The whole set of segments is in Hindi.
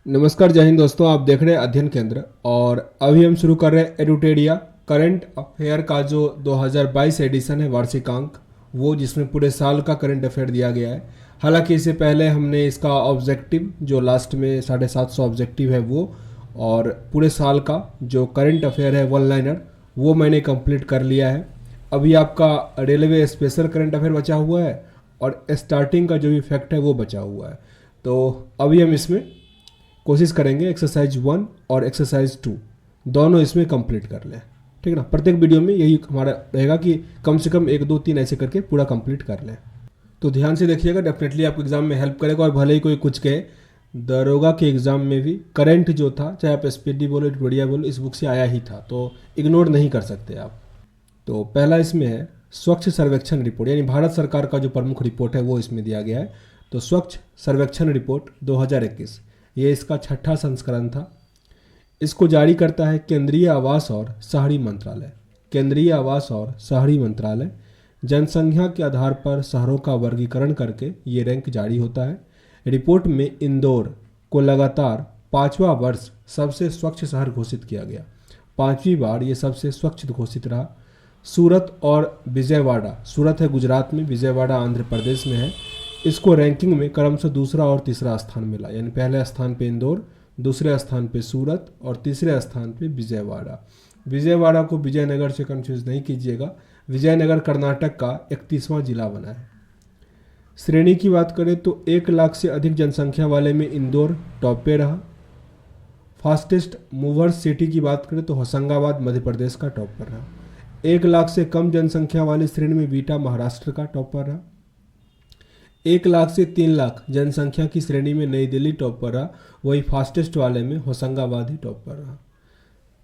नमस्कार, जय हिंद दोस्तों। आप देख रहे हैं अध्ययन केंद्र और अभी हम शुरू कर रहे हैं एडुटेरिया करंट अफेयर का जो 2022 एडिशन है वार्षिकांक, वो जिसमें पूरे साल का करंट अफेयर दिया गया है। हालांकि इससे पहले हमने इसका ऑब्जेक्टिव जो लास्ट में 750 ऑब्जेक्टिव है वो, और पूरे साल का जो करंट अफेयर है वन लाइनर, वो मैंने कंप्लीट कर लिया है। अभी आपका रेलवे स्पेशल करंट अफेयर बचा हुआ है और स्टार्टिंग का जो भी फैक्ट है वो बचा हुआ है। तो अभी हम इसमें कोशिश करेंगे एक्सरसाइज 1 और एक्सरसाइज 2 दोनों इसमें कंप्लीट कर लें। ठीक है ना। प्रत्येक वीडियो में यही हमारा रहेगा कि कम से कम 1 2 3 ऐसे करके पूरा कंप्लीट कर लें। तो ध्यान से देखिएगा, डेफिनेटली आपको एग्जाम में हेल्प करेगा। और भले ही कोई कुछ कहे, दरोगा के एग्जाम में भी करंट जो था, चाहे आप स्पीडी बोलो बढ़िया बोलो, इस बुक से आया ही था, तो इग्नोर नहीं कर सकते आप। तो पहला इसमें है स्वच्छ सर्वेक्षण रिपोर्ट, यानी भारत सरकार का जो प्रमुख रिपोर्ट है वो इसमें दिया गया है। तो स्वच्छ सर्वेक्षण रिपोर्ट 2021, ये इसका 6ठा संस्करण था। इसको जारी करता है केंद्रीय आवास और शहरी मंत्रालय। केंद्रीय आवास और शहरी मंत्रालय जनसंख्या के आधार पर शहरों का वर्गीकरण करके ये रैंक जारी होता है। रिपोर्ट में इंदौर को लगातार 5वां वर्ष सबसे स्वच्छ शहर घोषित किया गया। 5वीं बार ये सबसे स्वच्छ घोषित रहा। सूरत और विजयवाड़ा, सूरत है गुजरात में, विजयवाड़ा आंध्र प्रदेश में है, इसको रैंकिंग में क्रमशः दूसरा और तीसरा स्थान मिला। यानी पहले स्थान पे इंदौर, दूसरे स्थान पे सूरत और तीसरे स्थान पे विजयवाड़ा। विजयवाड़ा को विजयनगर से कंफ्यूज नहीं कीजिएगा, विजयनगर कर्नाटक का 31वां जिला बना है। श्रेणी की बात करें तो 1 लाख से अधिक जनसंख्या वाले में इंदौर टॉप पे रहा। फास्टेस्ट मूवर सिटी की बात करें तो होशंगाबाद मध्य प्रदेश का टॉप पर रहा। 1 लाख से कम जनसंख्या वाली श्रेणी में बीटा महाराष्ट्र का टॉप पर रहा। 1 लाख से 3 लाख जनसंख्या की श्रेणी में नई दिल्ली टॉप पर रहा। वही फास्टेस्ट वाले में होशंगाबाद ही टॉप पर रहा।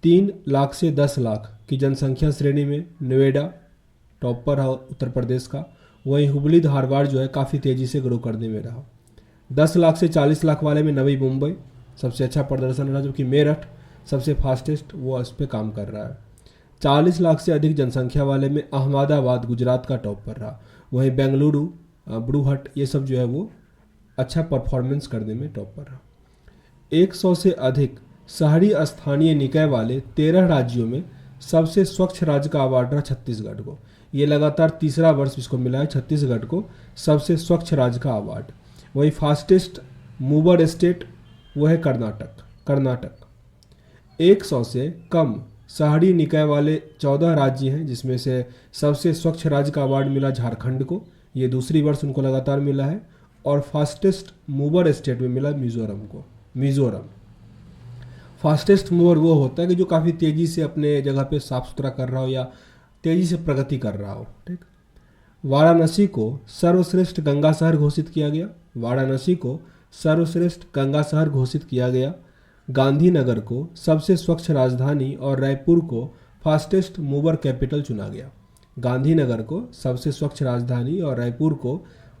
3 लाख से 10 लाख की जनसंख्या श्रेणी में नोएडा टॉप पर रहा उत्तर प्रदेश का। वही हुबली धारवाड़ जो है काफ़ी तेज़ी से ग्रो करने में रहा। 10 लाख से 40 लाख वाले में नवी मुंबई सबसे अच्छा प्रदर्शन रहा, जबकि मेरठ सबसे फास्टेस्ट वो इस पर काम कर रहा है। 40 लाख से अधिक जनसंख्या वाले में अहमदाबाद गुजरात का टॉप पर रहा। वहीं बेंगलुरु बड़ूहट ये सब जो है वो अच्छा परफॉर्मेंस करने में टॉप पर रहा। 100 से अधिक शहरी स्थानीय निकाय वाले 13 राज्यों में सबसे स्वच्छ राज्य का अवार्ड रहा छत्तीसगढ़ को। ये लगातार तीसरा वर्ष इसको मिला है छत्तीसगढ़ को सबसे स्वच्छ राज्य का अवार्ड। वही फास्टेस्ट मूवर स्टेट वो है कर्नाटक। 100 से कम शहरी निकाय वाले 14 राज्य हैं, जिसमें से सबसे स्वच्छ राज्य का अवार्ड मिला झारखंड को, ये दूसरी वर्ष उनको लगातार मिला है। और फास्टेस्ट मूवर स्टेट में मिला मिजोरम को। फास्टेस्ट मूवर वो होता है कि जो काफ़ी तेज़ी से अपने जगह पे साफ सुथरा कर रहा हो या तेज़ी से प्रगति कर रहा हो। ठीक। वाराणसी को सर्वश्रेष्ठ गंगा शहर घोषित किया गया। वाराणसी को सर्वश्रेष्ठ गंगा शहर घोषित किया गया। गांधीनगर को सबसे स्वच्छ राजधानी और रायपुर को फास्टेस्ट मूवर कैपिटल चुना गया। गांधीनगर को सबसे स्वच्छ राजधानी और रायपुर को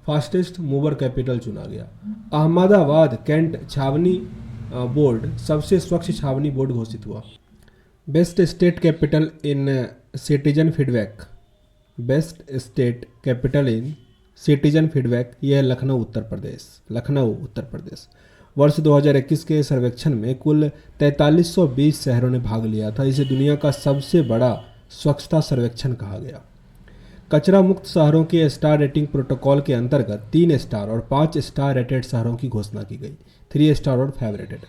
फास्टेस्ट मूवर कैपिटल चुना गया। अहमदाबाद कैंट छावनी बोर्ड सबसे स्वच्छ छावनी बोर्ड घोषित हुआ। Best state capital in citizen feedback, best state capital in citizen feedback, यह है लखनऊ उत्तर प्रदेश। वर्ष 2021 के सर्वेक्षण में कुल 4320 शहरों ने भाग लिया था। इसे दुनिया का सबसे बड़ा स्वच्छता सर्वेक्षण कहा गया। कचरा मुक्त शहरों के स्टार रेटिंग प्रोटोकॉल के अंतर्गत 3 स्टार और 5 स्टार रेटेड शहरों की घोषणा की गई। 3 स्टार और 5 रेटेड।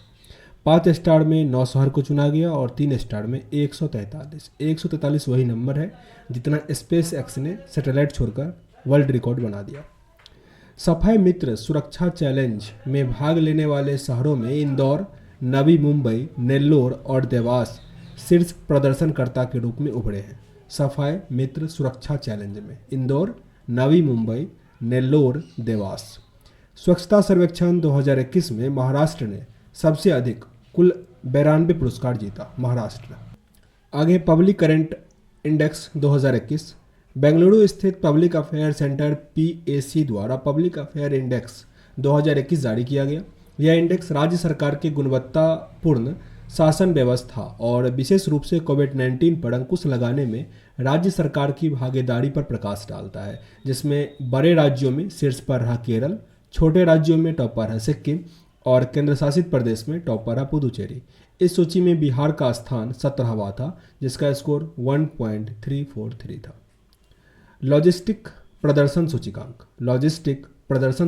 5 स्टार में 9 शहर को चुना गया और 3 स्टार में 143 वही नंबर है जितना स्पेस एक्स ने सैटेलाइट छोड़कर वर्ल्ड रिकॉर्ड बना दिया। सफाई मित्र सुरक्षा चैलेंज में भाग लेने वाले शहरों में इंदौर, नवी मुंबई, नेल्लोर और देवास शीर्ष प्रदर्शनकर्ता के रूप में उभरे हैं। सफाई मित्र सुरक्षा चैलेंज में इंदौर, नवी मुंबई, नेल्लोर, देवास। स्वच्छता सर्वेक्षण 2021 में महाराष्ट्र ने सबसे अधिक कुल 92 पुरस्कार जीता। महाराष्ट्र। आगे पब्लिक करंट इंडेक्स 2021। बेंगलुरु स्थित पब्लिक अफेयर सेंटर PAC द्वारा पब्लिक अफेयर इंडेक्स 2021 जारी किया गया। यह इंडेक्स राज्य सरकार की गुणवत्तापूर्ण शासन व्यवस्था और विशेष रूप से कोविड-19 पर अंकुश लगाने में राज्य सरकार की भागीदारी पर प्रकाश डालता है, जिसमें बड़े राज्यों में शीर्ष पर रहा केरल, छोटे राज्यों में टॉप पर है सिक्किम और केंद्र शासित प्रदेश में टॉप पर है पुदुचेरी। इस सूची में बिहार का स्थान 17वां था, जिसका स्कोर 1.343 था। लॉजिस्टिक प्रदर्शन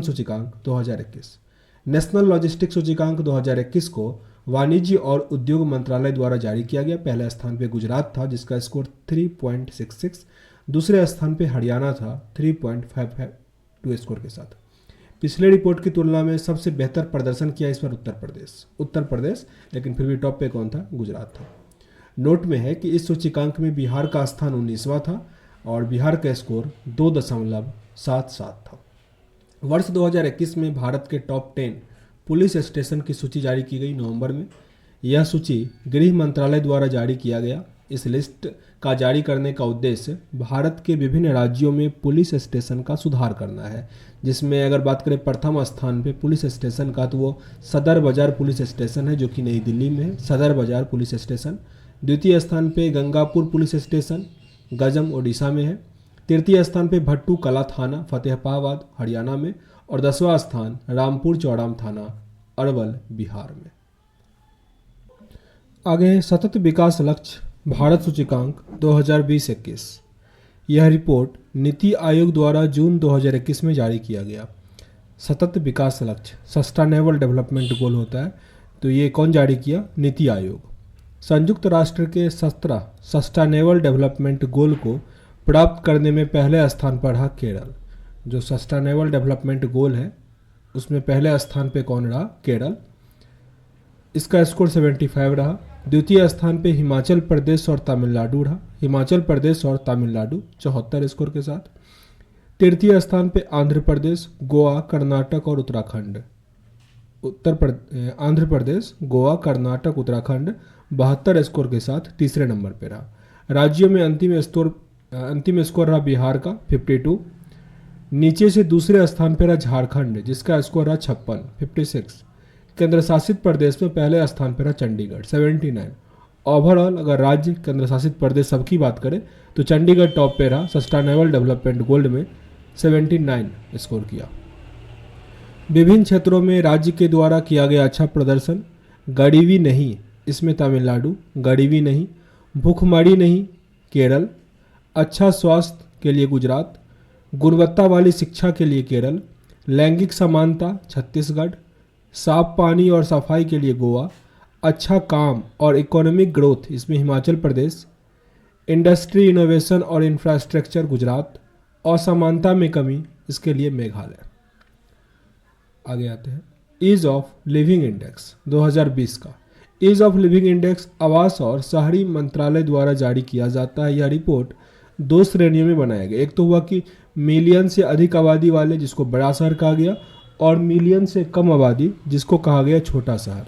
सूचकांक 2021। नेशनल लॉजिस्टिक सूचकांक 2021 को वाणिज्य और उद्योग मंत्रालय द्वारा जारी किया गया। पहले स्थान पे गुजरात था, जिसका स्कोर 3.66। दूसरे स्थान पे हरियाणा था 3.552 स्कोर के साथ। पिछले रिपोर्ट की तुलना में सबसे बेहतर प्रदर्शन किया इस बार उत्तर प्रदेश, लेकिन फिर भी टॉप पे कौन था? गुजरात था। नोट में है कि इस सूचकांक में बिहार का स्थान 19वां था और बिहार का स्कोर 2.77 था। वर्ष 2021 में भारत के टॉप 10 पुलिस स्टेशन की सूची जारी की गई नवंबर में। यह सूची गृह मंत्रालय द्वारा जारी किया गया। इस लिस्ट का जारी करने का उद्देश्य भारत के विभिन्न राज्यों में पुलिस स्टेशन का सुधार करना है, जिसमें अगर बात करें प्रथम स्थान पे पुलिस स्टेशन का, तो वो सदर बाजार पुलिस स्टेशन है, जो कि नई दिल्ली में है, सदर बाजार पुलिस स्टेशन। द्वितीय स्थान पे गंगापुर पुलिस स्टेशन गजम ओडिशा में है। तृतीय स्थान पे भट्टू कला थाना फतेहाबाद हरियाणा में, और 10वां स्थान रामपुर चौड़ाम थाना अरवल बिहार में। आगे सतत विकास लक्ष्य भारत सूचकांक 2020-21। यह रिपोर्ट नीति आयोग द्वारा जून 2021 में जारी किया गया। सतत विकास लक्ष्य सस्टेनेबल डेवलपमेंट गोल होता है, तो ये कौन जारी किया? नीति आयोग। संयुक्त राष्ट्र के 17 सस्टेनेबल डेवलपमेंट गोल को प्राप्त करने में पहले स्थान पर रहा केरल। जो सस्टेनेबल डेवलपमेंट गोल है उसमें पहले स्थान पे कौन रहा? केरल। इसका स्कोर 75 रहा। द्वितीय स्थान पे हिमाचल प्रदेश और तमिलनाडु रहा। हिमाचल प्रदेश और तमिलनाडु 74 स्कोर के साथ। तृतीय स्थान पे आंध्र प्रदेश, गोवा, कर्नाटक और उत्तराखंड। आंध्र प्रदेश, गोवा, कर्नाटक, उत्तराखंड 72 स्कोर के साथ तीसरे नंबर पे रहा। राज्यों में अंतिम स्कोर रहा बिहार का 52। नीचे से दूसरे स्थान पर रहा झारखंड, जिसका स्कोर रहा 56। केंद्र शासित प्रदेश में पहले स्थान पर रहा चंडीगढ़ 79। ओवरऑल अगर राज्य केंद्र शासित प्रदेश सबकी बात करें तो चंडीगढ़ टॉप पे रहा। सस्टेनेबल डेवलपमेंट गोल्ड में 79 स्कोर किया। विभिन्न क्षेत्रों में राज्य के द्वारा किया गया अच्छा प्रदर्शन। गरीबी नहीं, इसमें तमिलनाडु। गरीबी नहीं, भूखमरी नहीं, केरल। अच्छा स्वास्थ्य के लिए गुजरात। गुणवत्ता वाली शिक्षा के लिए केरल। लैंगिक समानता छत्तीसगढ़। साफ पानी और सफाई के लिए गोवा। अच्छा काम और इकोनॉमिक ग्रोथ इसमें हिमाचल प्रदेश। इंडस्ट्री, इनोवेशन और इंफ्रास्ट्रक्चर गुजरात। असमानता में कमी इसके लिए मेघालय। आगे आते हैं ईज ऑफ लिविंग इंडेक्स 2020 का। ईज ऑफ लिविंग इंडेक्स आवास और शहरी मंत्रालय द्वारा जारी किया जाता है। यह रिपोर्ट 2 श्रेणियों में बनाया गया। एक तो हुआ कि मिलियन से अधिक आबादी वाले, जिसको बड़ा शहर कहा गया, और मिलियन से कम आबादी, जिसको कहा गया छोटा शहर।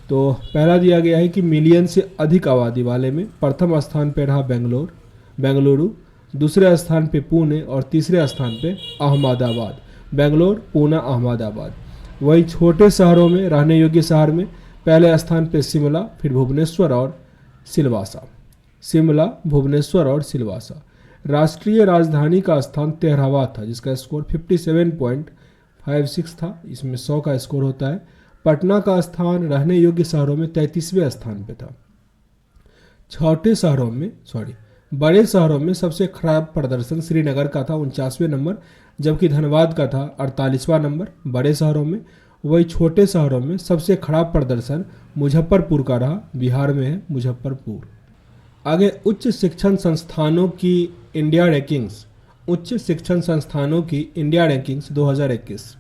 तो पहला दिया गया है कि मिलियन से अधिक आबादी वाले में प्रथम स्थान पर रहा बेंगलुरु, दूसरे स्थान पे पुणे और तीसरे स्थान पे अहमदाबाद। बेंगलोर, पुणे, अहमदाबाद। वही छोटे शहरों में, रहने योग्य शहर में पहले स्थान पे शिमला, फिर भुवनेश्वर और सिलवासा। राष्ट्रीय राजधानी का स्थान 13वां था, जिसका स्कोर 57.56 था। इसमें 100 का स्कोर होता है। पटना का स्थान रहने योग्य शहरों में 33वें स्थान पे था। बड़े शहरों में सबसे खराब प्रदर्शन श्रीनगर का था 49वें नंबर, जबकि धनबाद का था 48वां नंबर बड़े शहरों में। वही छोटे शहरों में सबसे खराब प्रदर्शन मुजफ्फरपुर का रहा, बिहार में है मुजफ्फरपुर। आगे उच्च शिक्षण संस्थानों की इंडिया रैंकिंग्स 2021।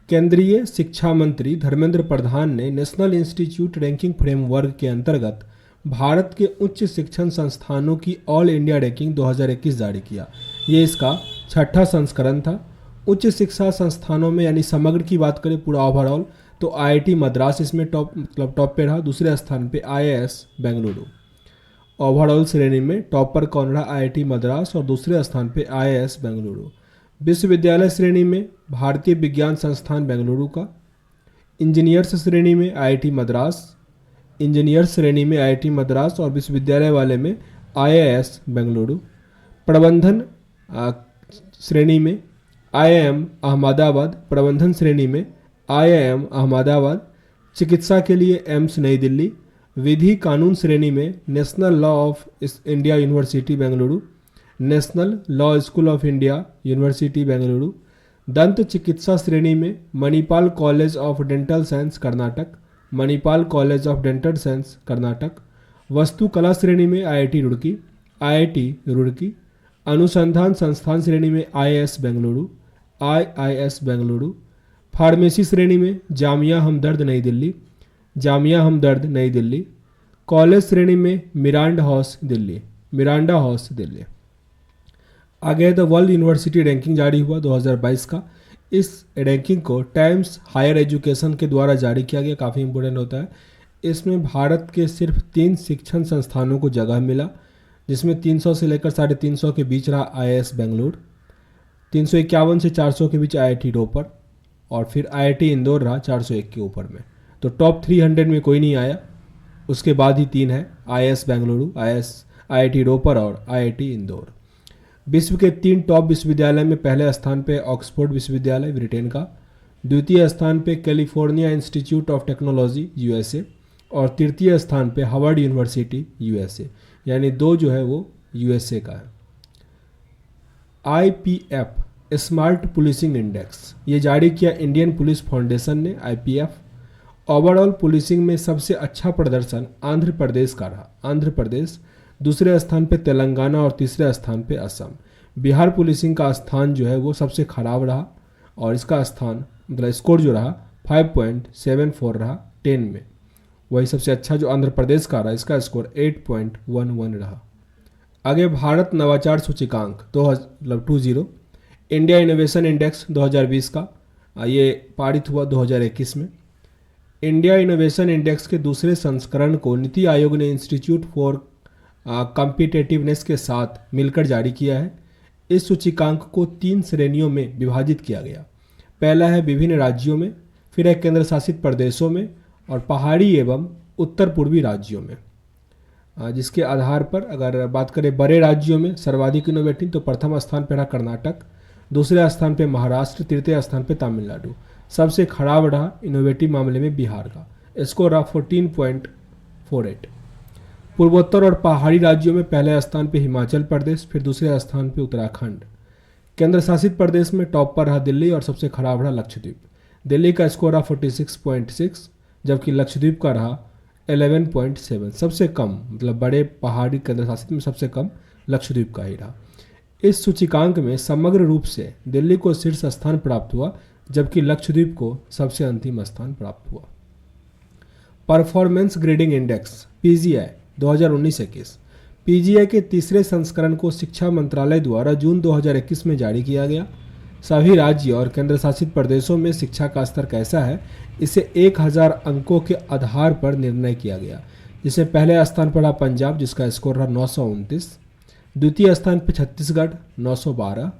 केंद्रीय शिक्षा मंत्री धर्मेंद्र प्रधान ने नेशनल इंस्टीट्यूट रैंकिंग फ्रेमवर्क के अंतर्गत भारत के उच्च शिक्षण संस्थानों की ऑल इंडिया रैंकिंग 2021 जारी किया। ये इसका 6ठा संस्करण था। उच्च शिक्षा संस्थानों में यानी समग्र की बात करें पूरा ओवरऑल, तो आईआईटी मद्रास इसमें टॉप पे रहा। दूसरे स्थान पे आईआईएस बेंगलुरु। ओवरऑल श्रेणी में टॉप पर कौन रहा? आईआईटी मद्रास, और दूसरे स्थान पे आईआईएस बेंगलुरु। विश्वविद्यालय श्रेणी में भारतीय विज्ञान संस्थान बेंगलुरु का। इंजीनियर्स श्रेणी में आईआईटी मद्रास, और विश्वविद्यालय वाले में आईआईएस बेंगलुरु। प्रबंधन श्रेणी में आईआईएम अहमदाबाद। प्रबंधन श्रेणी में IIM अहमदाबाद, चिकित्सा के लिए एम्स नई दिल्ली, विधि कानून श्रेणी में national law of India university Bengaluru, national law school of India university Bengaluru, दंत चिकित्सा श्रेणी में Manipal college of dental science Karnataka, Manipal college of dental science Karnataka, वस्तुकला श्रेणी में IIT रुड़की, अनुसंधान संस्थान श्रेणी में IIS बेंगलुरु, फार्मेसी श्रेणी में जामिया हमदर्द नई दिल्ली, कॉलेज श्रेणी में मिरांडा हाउस दिल्ली। आगे द वर्ल्ड यूनिवर्सिटी रैंकिंग जारी हुआ 2022 का। इस रैंकिंग को टाइम्स हायर एजुकेशन के द्वारा जारी किया गया, काफ़ी इंपॉर्टेंट होता है। इसमें भारत के सिर्फ 3 शिक्षण संस्थानों को जगह मिला, जिसमें 300 से लेकर 350 के बीच रहा IIS बेंगलुरु, 351 से 400 के बीच IIT रोपर, और फिर IIT इंदौर रहा 401 के ऊपर में। तो टॉप 300 में कोई नहीं आया, उसके बाद ही 3 है, IIS बेंगलुरु, IIT रोपर और IIT इंदौर। विश्व के 3 टॉप विश्वविद्यालय में पहले स्थान पे ऑक्सफोर्ड विश्वविद्यालय ब्रिटेन का, द्वितीय स्थान पे California institute of technology USA, और तृतीय स्थान पे हार्वर्ड यूनिवर्सिटी USA, यानी 2 जो है वो USA का है। IPF स्मार्ट पुलिसिंग इंडेक्स ये जारी किया इंडियन पुलिस फाउंडेशन ने। IPF ओवरऑल पुलिसिंग में सबसे अच्छा प्रदर्शन आंध्र प्रदेश का रहा, आंध्र प्रदेश, दूसरे स्थान पे तेलंगाना और तीसरे स्थान पे असम। बिहार पुलिसिंग का स्थान जो है वो सबसे खराब रहा, और इसका स्थान मतलब स्कोर जो रहा 5.74 रहा 10 में। वही सबसे अच्छा जो आंध्र प्रदेश का रहा, इसका स्कोर 8.11 रहा। आगे भारत नवाचार सूचकांक 2020, इंडिया इनोवेशन इंडेक्स 2020 का, ये पारित हुआ 2021 में। इंडिया इनोवेशन इंडेक्स के दूसरे संस्करण को नीति आयोग ने इंस्टीट्यूट फॉर कॉम्पिटिटिवनेस के साथ मिलकर जारी किया है। इस सूचकांक को 3 श्रेणियों में विभाजित किया गया। पहला है विभिन्न राज्यों में, फिर है केंद्र शासित प्रदेशों में, और पहाड़ी एवं उत्तर पूर्वी राज्यों में। जिसके आधार पर अगर बात करें बड़े राज्यों में सर्वाधिक इनोवेटिव, तो प्रथम स्थान पर रहा कर्नाटक, दूसरे स्थान पर महाराष्ट्र, तृतीय स्थान पर तमिलनाडु। सबसे खराब रहा इनोवेटिव मामले में बिहार का, स्कोर रहा 14.48। पूर्वोत्तर और पहाड़ी राज्यों में पहले स्थान पे हिमाचल प्रदेश, फिर दूसरे स्थान पे उत्तराखंड। केंद्र शासित प्रदेश में टॉप पर रहा दिल्ली, और सबसे खराब रहा लक्षद्वीप। दिल्ली का स्कोर रहा 46.6, जबकि लक्षद्वीप का रहा 11.7। सबसे कम मतलब बड़े पहाड़ी केंद्र शासित में सबसे कम लक्षद्वीप का ही रहा। इस सूचकांक में समग्र रूप से दिल्ली को शीर्ष स्थान प्राप्त हुआ, जबकि लक्षद्वीप को सबसे अंतिम स्थान प्राप्त हुआ। Performance grading index PGI 2019-21, PGI के तीसरे संस्करण को शिक्षा मंत्रालय द्वारा जून 2021 में जारी किया गया। सभी राज्य और केंद्र शासित प्रदेशों में शिक्षा का स्तर कैसा है, इसे 1000 अंकों के आधार पर निर्णय किया गया, जिसमें पहले स्थान पर रहा पंजाब, जिसका स्कोर रहा 929, द्वितीय स्थान पर छत्तीसगढ़ 912,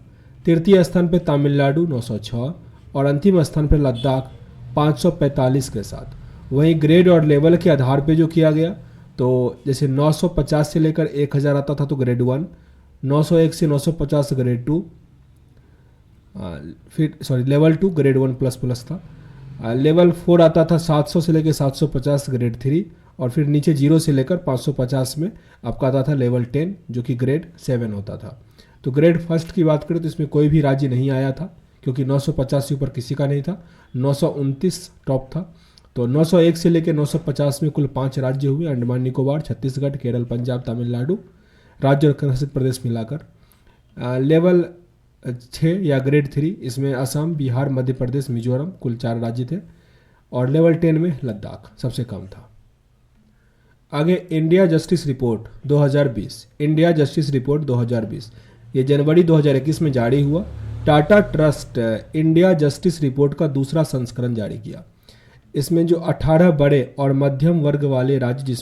तृतीय स्थान पर तमिलनाडु 906, और अंतिम स्थान पर लद्दाख 545 के साथ। वहीं ग्रेड और लेवल के आधार पर जो किया गया, तो जैसे 950 से लेकर 1000 आता था तो ग्रेड 1, 901 से 950 ग्रेड 2, फिर लेवल 2 ग्रेड 1++ था। लेवल 4 आता था 700 से लेकर 750 ग्रेड 3, और फिर नीचे 0 से लेकर 550 में आपका आता था लेवल 10 जो कि ग्रेड 7 होता था। तो ग्रेड फर्स्ट की बात करें तो इसमें कोई भी राज्य नहीं आया था, क्योंकि 950 से ऊपर किसी का नहीं था। 929 टॉप था। तो 901 से लेकर 950 में कुल 5 राज्य हुए, अंडमान निकोबार, छत्तीसगढ़, केरल, पंजाब, तमिलनाडु, राज्य और केंद्रशासित प्रदेश मिलाकर। लेवल 6 या ग्रेड 3 इसमें असम, बिहार, मध्य प्रदेश, मिजोरम, कुल 4 राज्य थे, और लेवल 10 में लद्दाख सबसे कम था। आगे India justice report 2020, India justice report 2020 ये जनवरी 2021 में जारी हुआ। Tata trust India justice report का दूसरा संस्करण जारी किया। इसमें जो 18 बड़े और मध्यम वर्ग वाले राज्य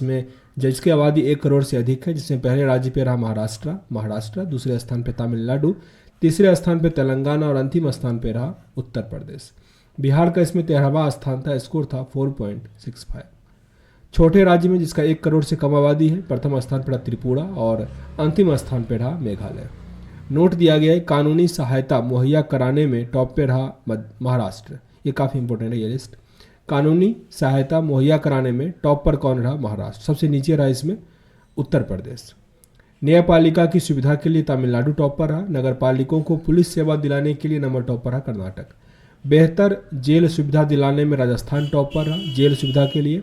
जिसकी आबादी 1 करोड़ से अधिक है, जिसमें पहले राज्य पे रहा महाराष्ट्र, दूसरे स्थान पे तमिलनाडु, तीसरे स्थान पे तेलंगाना और अंतिम स्थान पे रहा उत्तर प्रदेश। बिहार का इसमें 13वां स्थान था, स्कोर था 4.65। छोटे राज्य में जिसका 1 करोड़ से कम आबादी है, प्रथम स्थान पर त्रिपुरा और अंतिम स्थान पर रहा मेघालय। नोट दिया गया है कानूनी सहायता मुहैया कराने में टॉप पे रहा महाराष्ट्र, ये काफ़ी इंपॉर्टेंट है ये लिस्ट। कानूनी सहायता मुहैया कराने में टॉप पर कौन रहा? महाराष्ट्र। सबसे नीचे रहा इसमें उत्तर प्रदेश। न्यायपालिका की सुविधा के लिए तमिलनाडु टॉप पर रहा। नगर पालिकों को पुलिस सेवा दिलाने के लिए नंबर टॉप पर रहा कर्नाटक। बेहतर जेल सुविधा दिलाने में राजस्थान टॉप पर रहा जेल सुविधा के लिए।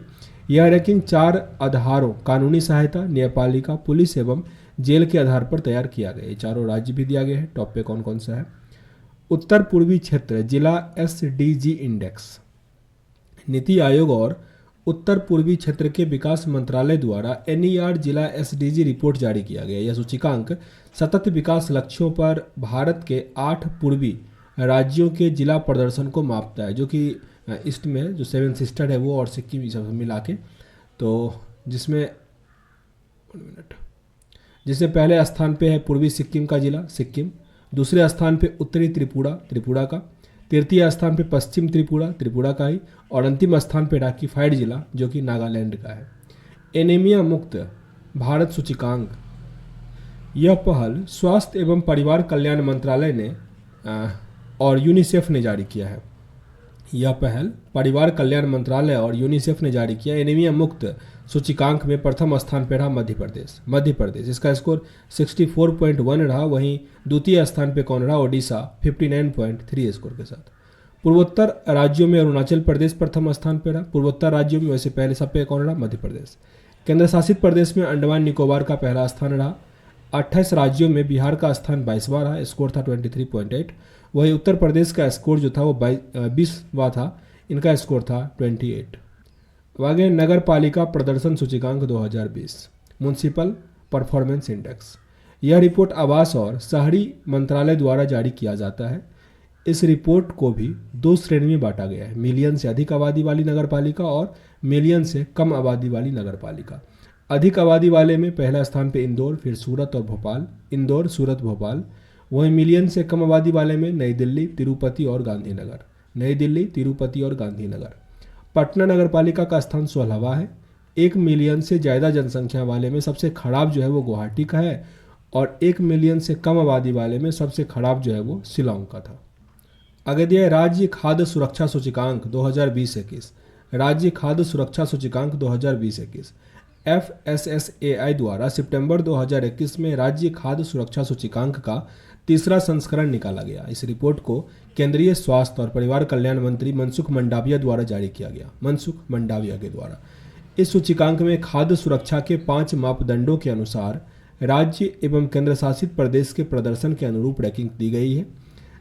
यह रैंकिंग 4 आधारों कानूनी सहायता, न्यायपालिका, पुलिस एवं जेल के आधार पर तैयार किया गया। ये चारों राज्य भी दिया गया है। टॉप पे कौन कौन सा है? उत्तर पूर्वी क्षेत्र जिला SDG इंडेक्स। नीति आयोग और उत्तर पूर्वी क्षेत्र के विकास मंत्रालय द्वारा NER जिला SDG रिपोर्ट जारी किया गया। यह सूचकांक सतत विकास लक्ष्यों पर भारत के 8 पूर्वी राज्यों के जिला प्रदर्शन को मापता है, जो कि ईस्ट में जो 7 सिस्टर है वो और सिक्किम सब मिला के, तो जिसमें पहले स्थान पे है पूर्वी सिक्किम का जिला सिक्किम, दूसरे स्थान पे उत्तरी त्रिपुरा का, तृतीय स्थान पे पश्चिम त्रिपुरा का ही, और अंतिम स्थान पे राकीफाइड जिला जो कि नागालैंड का है। एनीमिया मुक्त भारत सूचकांक, यह पहल स्वास्थ्य एवं परिवार कल्याण मंत्रालय ने और यूनिसेफ ने जारी किया है। यह पहल परिवार कल्याण मंत्रालय और यूनिसेफ ने जारी किया। एनीमिया मुक्त सूचकांक में प्रथम स्थान पर रहा मध्य प्रदेश, इसका स्कोर 64.1 रहा। वहीं द्वितीय स्थान पे कौन रहा? ओडिशा 59.3 स्कोर के साथ। पूर्वोत्तर राज्यों में अरुणाचल प्रदेश प्रथम स्थान पर रहा। पूर्वोत्तर राज्यों में वैसे पहले सब पे कौन रहा? मध्य प्रदेश। केंद्र शासित प्रदेश में अंडमान निकोबार का पहला स्थान रहा। 28 राज्यों में बिहार का स्थान 22वां रहा, स्कोर था 23.8। वही उत्तर प्रदेश का स्कोर जो था वो 20वां था, इनका स्कोर था 28। आगे नगर पालिका प्रदर्शन सूचकांक 2020 म्युनिसिपल परफॉर्मेंस इंडेक्स। यह रिपोर्ट आवास और शहरी मंत्रालय द्वारा जारी किया जाता है। इस रिपोर्ट को भी 2 श्रेणी में बांटा गया है, मिलियन से अधिक आबादी वाली नगर पालिका और मिलियन से कम आबादी वाली नगर पालिका। अधिक आबादी वाले में पहला स्थान पे इंदौर, फिर सूरत भोपाल। वहीं मिलियन से कम आबादी वाले में नई दिल्ली, तिरुपति और गांधीनगर। पटना नगर पालिका का स्थान 16वां है। 1 मिलियन से ज़्यादा जनसंख्या वाले में सबसे खराब जो है वो गुवाहाटी का है, और 1 मिलियन से कम आबादी वाले में सबसे खराब जो है वो शिलांग का था। आगे दिया राज्य खाद्य सुरक्षा सूचकांक 2020-21। राज्य खाद्य सुरक्षा सूचकांक 2020-21 FSSAI द्वारा सितंबर 2021 में राज्य खाद्य सुरक्षा सूचकांक का तीसरा संस्करण निकाला गया। इस रिपोर्ट को केंद्रीय स्वास्थ्य और परिवार कल्याण मंत्री मनसुख मंडाविया द्वारा जारी किया गया। इस सूचकांक में खाद्य सुरक्षा के 5 मापदंडों के अनुसार राज्य एवं केंद्र शासित प्रदेश के प्रदर्शन के अनुरूप रैंकिंग दी गई है,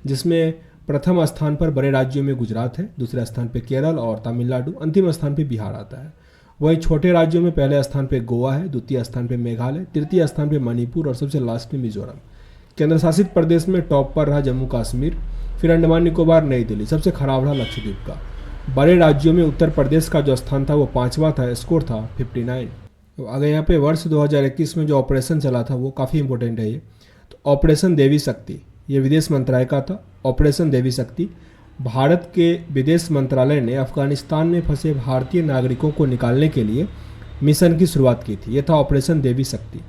जिसमें प्रथम स्थान पर बड़े राज्यों में गुजरात है, दूसरे स्थान पर केरल और तमिलनाडु, अंतिम स्थान पर बिहार आता है। वही छोटे राज्यों में पहले स्थान पर गोवा है, द्वितीय स्थान पर मेघालय, तृतीय स्थान पर मणिपुर और सबसे लास्ट में मिजोरम। केंद्र शासित प्रदेश में टॉप पर रहा जम्मू कश्मीर, फिर अंडमान निकोबार, नई दिल्ली। सबसे खराब रहा लक्षद्वीप का। बड़े राज्यों में उत्तर प्रदेश का जो स्थान था वो 5वां था, स्कोर था 59। तो आगे यहाँ पे वर्ष 2021 में जो ऑपरेशन चला था वो काफ़ी इंपॉर्टेंट है ये। तो ऑपरेशन देवी शक्ति, ये विदेश मंत्रालय का था। ऑपरेशन देवी शक्ति भारत के विदेश मंत्रालय ने अफगानिस्तान में फंसे भारतीय नागरिकों को निकालने के लिए मिशन की शुरुआत की थी। ये था ऑपरेशन देवी शक्ति।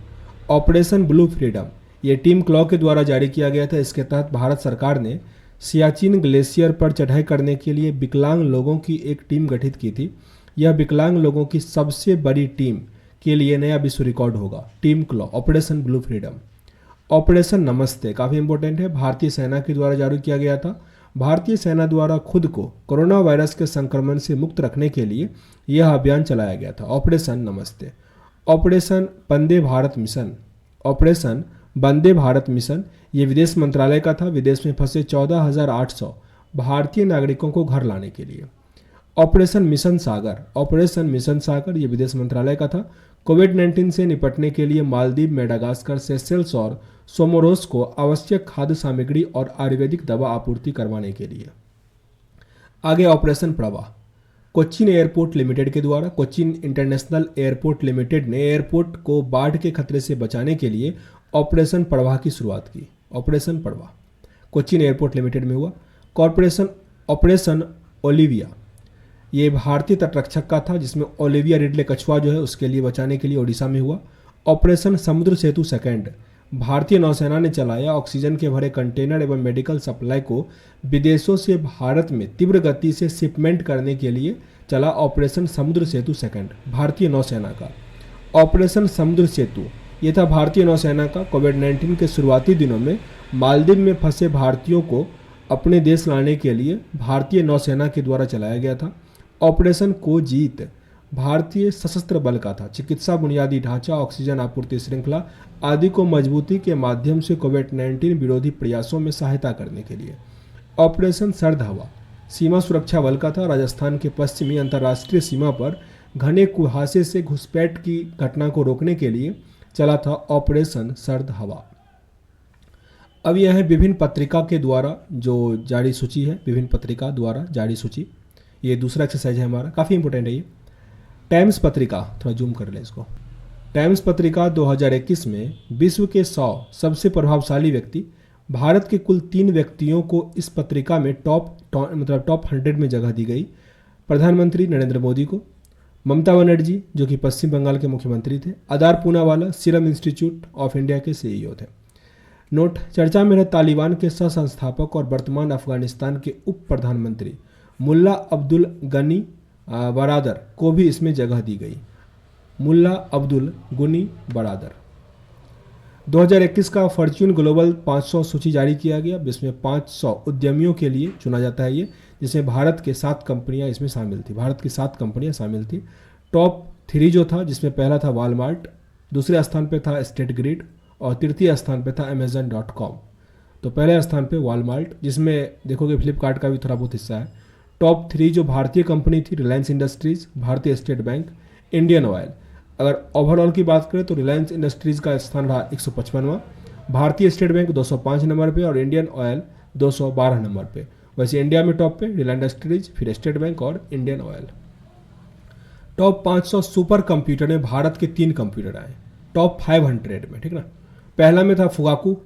ऑपरेशन ब्लू फ्रीडम, ये टीम क्लॉ के द्वारा जारी किया गया था। इसके तहत भारत सरकार ने सियाचिन ग्लेशियर पर चढ़ाई करने के लिए विकलांग लोगों की एक टीम गठित की थी। यह विकलांग लोगों की सबसे बड़ी टीम के लिए नया विश्व रिकॉर्ड होगा। Team claw, operation blue freedom. Operation Namaste काफ़ी इंपॉर्टेंट है, भारतीय सेना के द्वारा जारी किया गया था। भारतीय सेना द्वारा खुद को कोरोना वायरस के संक्रमण से मुक्त रखने के लिए यह अभियान चलाया गया था, ऑपरेशन नमस्ते। Operation Vande Bharat mission, operation Vande Bharat mission ये विदेश मंत्रालय का था। विदेश में फंसे 14,800 भारतीय नागरिकों को घर लाने के लिए। ऑपरेशन मिशन सागर, ऑपरेशन मिशन सागर ये विदेश मंत्रालय का था। कोविड-19 से निपटने के लिए मालदीव, मेडागास्कर, सेशेल्स और सोमोरोस को आवश्यक खाद्य सामग्री और आयुर्वेदिक दवा आपूर्ति करवाने के लिए। आगे ऑपरेशन प्रवाह, कोच्चिन एयरपोर्ट लिमिटेड के द्वारा कोच्चिन इंटरनेशनल एयरपोर्ट लिमिटेड ने एयरपोर्ट को बाढ़ के खतरे से बचाने के लिए ऑपरेशन प्रवाह की शुरुआत की। ऑपरेशन प्रवाह कोच्चिन एयरपोर्ट लिमिटेड में हुआ। कॉर्पोरेशन ऑपरेशन ओलिविया, ये भारतीय तटरक्षक का था, जिसमें ओलिविया रिडले कछुआ जो है उसके लिए बचाने के लिए ओडिशा में हुआ। ऑपरेशन समुद्र सेतु सेकंड भारतीय नौसेना ने चलाया ऑक्सीजन के भरे कंटेनर एवं मेडिकल सप्लाई को विदेशों से भारत में तीव्र गति से शिपमेंट करने के लिए चला ऑपरेशन समुद्र सेतु सेकंड। भारतीय नौसेना का ऑपरेशन समुद्र सेतु ये था भारतीय नौसेना का कोविड-19 के शुरुआती दिनों में मालदीव में फंसे भारतीयों को अपने देश लाने के लिए भारतीय नौसेना के द्वारा चलाया गया था। ऑपरेशन को जीत भारतीय सशस्त्र बल का था। चिकित्सा बुनियादी ढांचा, ऑक्सीजन आपूर्ति श्रृंखला आदि को मजबूती के माध्यम से कोविड-19 विरोधी प्रयासों में सहायता करने के लिए। ऑपरेशन सर्द हवा सीमा सुरक्षा बल का था। राजस्थान के पश्चिमी अंतर्राष्ट्रीय सीमा पर घने कुहासे से घुसपैठ की घटना को रोकने के लिए चला था ऑपरेशन सर्द हवा। अब यह है विभिन्न पत्रिका के द्वारा जो जारी सूची है, विभिन्न पत्रिका द्वारा जारी सूची। ये दूसरा एक्सरसाइज है हमारा, काफ़ी इंपॉर्टेंट है ये। टाइम्स पत्रिका, थोड़ा जूम कर लें इसको। टाइम्स पत्रिका 2021 में विश्व के 100 सबसे प्रभावशाली व्यक्ति, भारत के कुल 3 व्यक्तियों को इस पत्रिका में टॉप 100 में जगह दी गई। प्रधानमंत्री नरेंद्र मोदी को, ममता बनर्जी जो कि पश्चिम बंगाल के मुख्यमंत्री थे, Adar Poonawalla serum institute of India के सीईओ थे। नोट, चर्चा में रहे तालिबान के सह संस्थापक और वर्तमान अफगानिस्तान के उप प्रधानमंत्री मुल्ला अब्दुल गनी बरादर को भी इसमें जगह दी गई। मुल्ला अब्दुल गनी बरादर। 2021 का फॉर्च्यून ग्लोबल 500 सूची जारी किया गया, जिसमें 500 उद्यमियों के लिए चुना जाता है ये, जिसमें भारत के 7 कंपनियां इसमें शामिल थी। भारत की 7 कंपनियां शामिल थी। टॉप 3 जो था, जिसमें पहला था वॉलमार्ट, दूसरे स्थान पे था स्टेट ग्रिड और तृतीय स्थान पे था Amazon.com। तो पहले स्थान पे वॉलमार्ट, जिसमें देखोगे फ्लिपकार्ट का भी थोड़ा बहुत हिस्सा है। टॉप 3 जो भारतीय कंपनी थी, रिलायंस इंडस्ट्रीज, भारतीय स्टेट बैंक, इंडियन ऑयल। अगर ओवरऑल की बात करें तो रिलायंस इंडस्ट्रीज का स्थान रहा 155वां, भारतीय स्टेट बैंक 205 नंबर पे और इंडियन ऑयल 212 नंबर पे। वैसे इंडिया में टॉप पे रिलायंस इंडस्ट्रीज, फिर स्टेट बैंक और Indian oil. Top 500 super computer में भारत के 3 कंप्यूटर आए टॉप 500 में, ठीक ना। पहला में था फुगाकू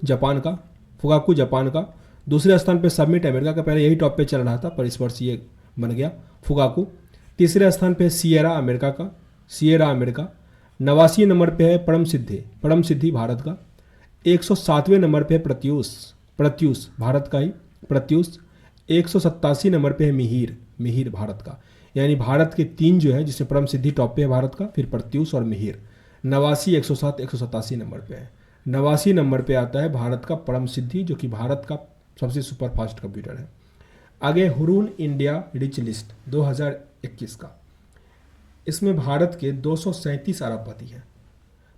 जापान का। दूसरे स्थान पे सबमिट अमेरिका का, पहले यही टॉप पे चल रहा था पर इस वर्ष ये बन गया फुगाकू। तीसरे स्थान पे सिएरा अमेरिका। 89 नंबर पे है परम सिद्धि भारत का। 107वें नंबर पे है प्रत्यूष भारत का ही प्रत्यूष। 187 नंबर पे है मिहिर भारत का। यानी भारत के 3 जो है, जिसमें परम सिद्धि टॉप पे है भारत का, फिर प्रत्यूष और मिहिर। 89, 107, 187 नंबर पे है। 89 नंबर पे आता है भारत का परम सिद्धि, जो कि भारत का सबसे सुपर फास्ट कंप्यूटर है। आगे हुरून इंडिया रिच लिस्ट 2021 का, इसमें भारत के 237 अरबपति हैं।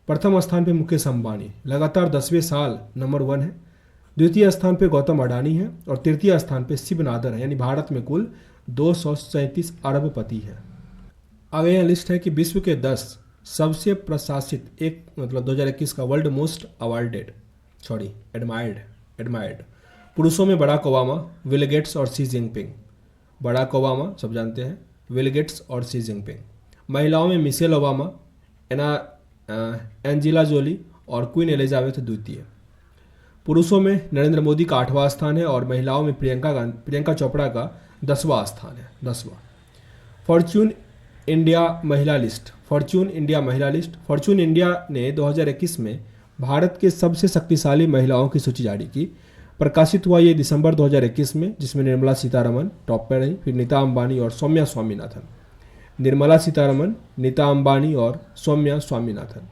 प्रथम स्थान पे मुकेश अंबानी, लगातार 10वें साल नंबर 1 है। द्वितीय स्थान पे गौतम अडानी है और तृतीय स्थान पे शिव नादर है। यानी भारत में कुल 237 अरबपति हैं। आगे यह लिस्ट है कि विश्व के 10 सबसे प्रशासित 2021 का वर्ल्ड मोस्ट एडमायर्ड पुरुषों में बराक ओबामा, बिल गेट्स और शी जिनपिंग। बराक ओबामा सब जानते हैं, बिल गेट्स और शी जिनपिंग। महिलाओं में मिशेल ओबामा, एंजेला जोली और क्वीन एलिजाबेथ द्वितीय। पुरुषों में नरेंद्र मोदी का 8वां स्थान है और महिलाओं में प्रियंका चोपड़ा का 10वां स्थान है, 10वां। फॉर्च्यून इंडिया महिला लिस्ट। फॉर्च्यून इंडिया ने 2021 में भारत के सबसे शक्तिशाली महिलाओं की सूची जारी की। प्रकाशित हुआ ये दिसंबर 2021 में, जिसमें निर्मला सीतारमन टॉप पर रही, फिर नीता अंबानी और सौम्या स्वामीनाथन। निर्मला सीतारमन, नीता अंबानी और सौम्या स्वामीनाथन।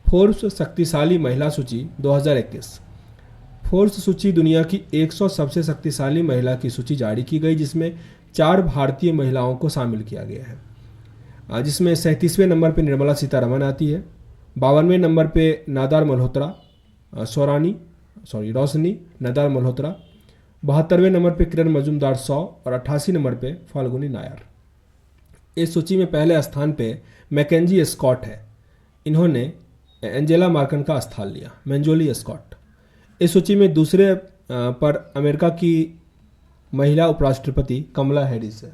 फोर्ब्स शक्तिशाली महिला सूची 2021। फोर्ब्स सूची दुनिया की 100 सबसे शक्तिशाली महिला की सूची जारी की गई, जिसमें 4 भारतीय महिलाओं को शामिल किया गया है, जिसमें 37वें नंबर पे निर्मला सीतारमन आती है। 52वें नंबर पे रोशनी नादार मल्होत्रा। 72वें नंबर पे किरण मजूमदार 100 और 88 नंबर पे फाल्गुनी नायर। इस सूची में पहले स्थान पे मैकेंजी स्कॉट है। इन्होंने एंजेला मार्कन का स्थान लिया, मैंजोली स्कॉट। इस सूची में दूसरे पर अमेरिका की महिला उपराष्ट्रपति कमला हैरिस।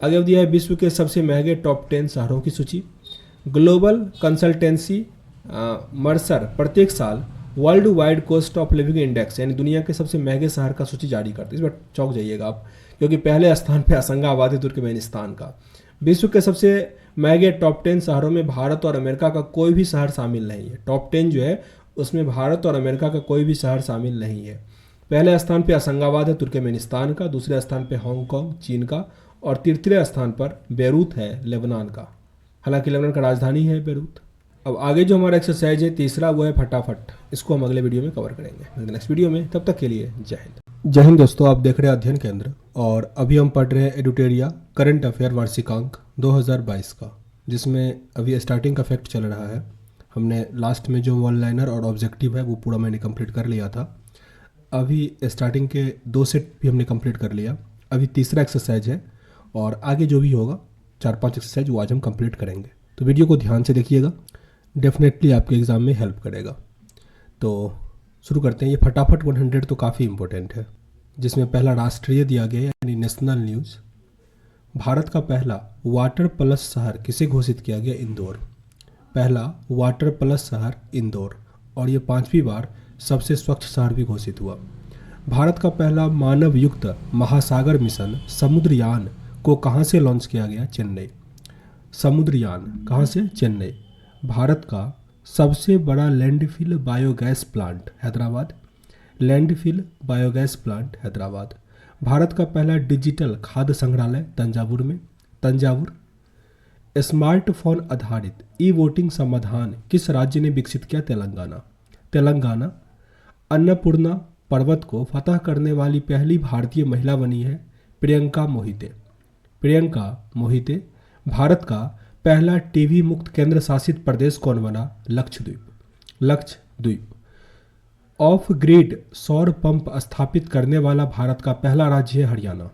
आगे दिया है विश्व के सबसे महंगे टॉप 10 शहरों की सूची। ग्लोबल कंसल्टेंसी मर्सर प्रत्येक साल world wide cost of living index यानी दुनिया के सबसे महंगे शहर का सूची जारी करती है। इस बार चौंक जाइएगा आप, क्योंकि पहले स्थान पे असंगाबाद है तुर्कमेनिस्तान का। विश्व के सबसे महंगे टॉप 10 शहरों में भारत और अमेरिका का कोई भी शहर शामिल नहीं है। टॉप 10 जो है उसमें भारत और अमेरिका का कोई भी शहर शामिल नहीं है। पहले स्थान पे असंगाबाद है तुर्कमेनिस्तान का, दूसरे स्थान पे हांगकांग चीन का, और तीसरे स्थान पर बेरूत है लेबनान का। हालांकि लेबनान का राजधानी है बेरूत। अब आगे जो हमारा एक्सरसाइज है तीसरा, वो है फटाफट। इसको हम अगले वीडियो में कवर करेंगे नेक्स्ट वीडियो में। तब तक के लिए जय हिंद। जय हिंद दोस्तों, आप देख रहे हैं अध्ययन केंद्र और अभी हम पढ़ रहे हैं एडुटेरिया करंट अफेयर वार्षिकांक 2022 का, जिसमें अभी स्टार्टिंग का फैक्ट चल रहा है। हमने लास्ट में जो वन लाइनर और ऑब्जेक्टिव है वो पूरा मैंने कंप्लीट कर लिया था। अभी स्टार्टिंग के 2 सेट भी हमने कंप्लीट कर लिया। अभी तीसरा एक्सरसाइज है और आगे जो भी होगा 4-5 एक्सरसाइज वो आज हम कंप्लीट करेंगे। तो वीडियो को ध्यान से देखिएगा, डेफिनेटली आपके एग्ज़ाम में हेल्प करेगा। तो शुरू करते हैं। ये फटाफट 100 तो काफ़ी इंपॉर्टेंट है, जिसमें पहला राष्ट्रीय दिया गया है यानी नेशनल न्यूज़। भारत का पहला वाटर प्लस शहर किसे घोषित किया गया? इंदौर। पहला वाटर प्लस शहर इंदौर, और ये 5वीं बार सबसे स्वच्छ शहर भी घोषित हुआ। भारत का पहला मानव युक्त महासागर मिशन समुद्रयान को कहाँ से लॉन्च किया गया? चेन्नई। समुद्रयान कहाँ से? चेन्नई। भारत का सबसे बड़ा landfill biogas plant Hyderabad. Landfill biogas plant Hyderabad. Bharat का पहला डिजिटल खाद्य संग्रहालय तंजावुर में। तंजावुर। स्मार्टफोन आधारित ई वोटिंग समाधान किस राज्य ने विकसित किया? तेलंगाना। तेलंगाना। अन्नपूर्णा पर्वत को फतह करने वाली पहली भारतीय महिला बनी है प्रियंका मोहिते। प्रियंका मोहिते। भारत का पहला टीबी मुक्त केंद्र शासित प्रदेश कौन बना? लक्षद्वीप। लक्षद्वीप। ऑफ ग्रिड सौर पंप स्थापित करने वाला भारत का पहला राज्य है हरियाणा।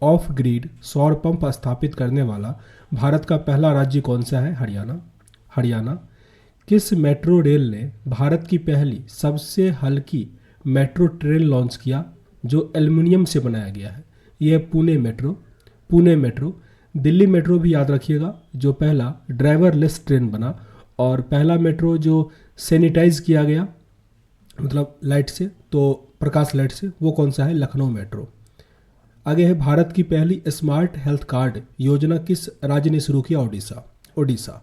ऑफ ग्रिड सौर पंप स्थापित करने वाला भारत का पहला राज्य कौन सा है? हरियाणा। हरियाणा। किस मेट्रो रेल ने भारत की पहली सबसे हल्की मेट्रो ट्रेन लॉन्च किया जो एल्युमिनियम से बनाया गया है? यह है Pune metro. Pune metro. Delhi metro भी याद रखिएगा, जो पहला ड्राइवरलेस ट्रेन बना, और पहला मेट्रो जो सैनिटाइज किया गया मतलब लाइट से, तो प्रकाश लाइट से, वो कौन सा है? लखनऊ मेट्रो। आगे है भारत की पहली स्मार्ट हेल्थ कार्ड योजना किस राज्य ने शुरू किया? ओडिशा। ओडिशा।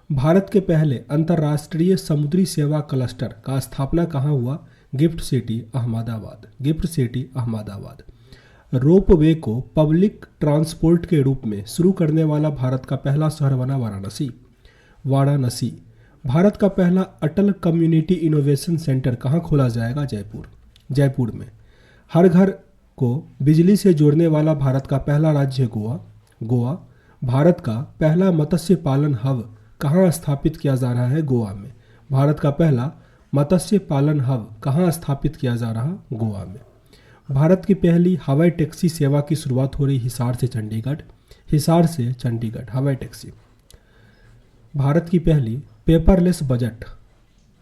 भारत के पहले अंतर्राष्ट्रीय समुद्री सेवा क्लस्टर का स्थापना कहाँ हुआ? Gift city Ahmedabad. Gift city Ahmedabad. Ropeway को पब्लिक ट्रांसपोर्ट के रूप में शुरू करने वाला भारत का पहला शहर बना वाराणसी। वाराणसी। भारत का पहला अटल कम्युनिटी इनोवेशन सेंटर कहाँ खोला जाएगा? जयपुर। जयपुर में। हर घर को बिजली से जोड़ने वाला भारत का पहला राज्य है गोवा। गोवा। भारत का पहला मत्स्य पालन हब कहाँ स्थापित किया जा रहा है? गोवा में। भारत का पहला मत्स्य पालन हब कहाँ स्थापित किया जा रहा? गोवा में। भारत की पहली हवाई टैक्सी सेवा की शुरुआत हो रही हिसार से चंडीगढ़। हिसार से चंडीगढ़ हवाई टैक्सी। भारत की पहली पेपरलेस बजट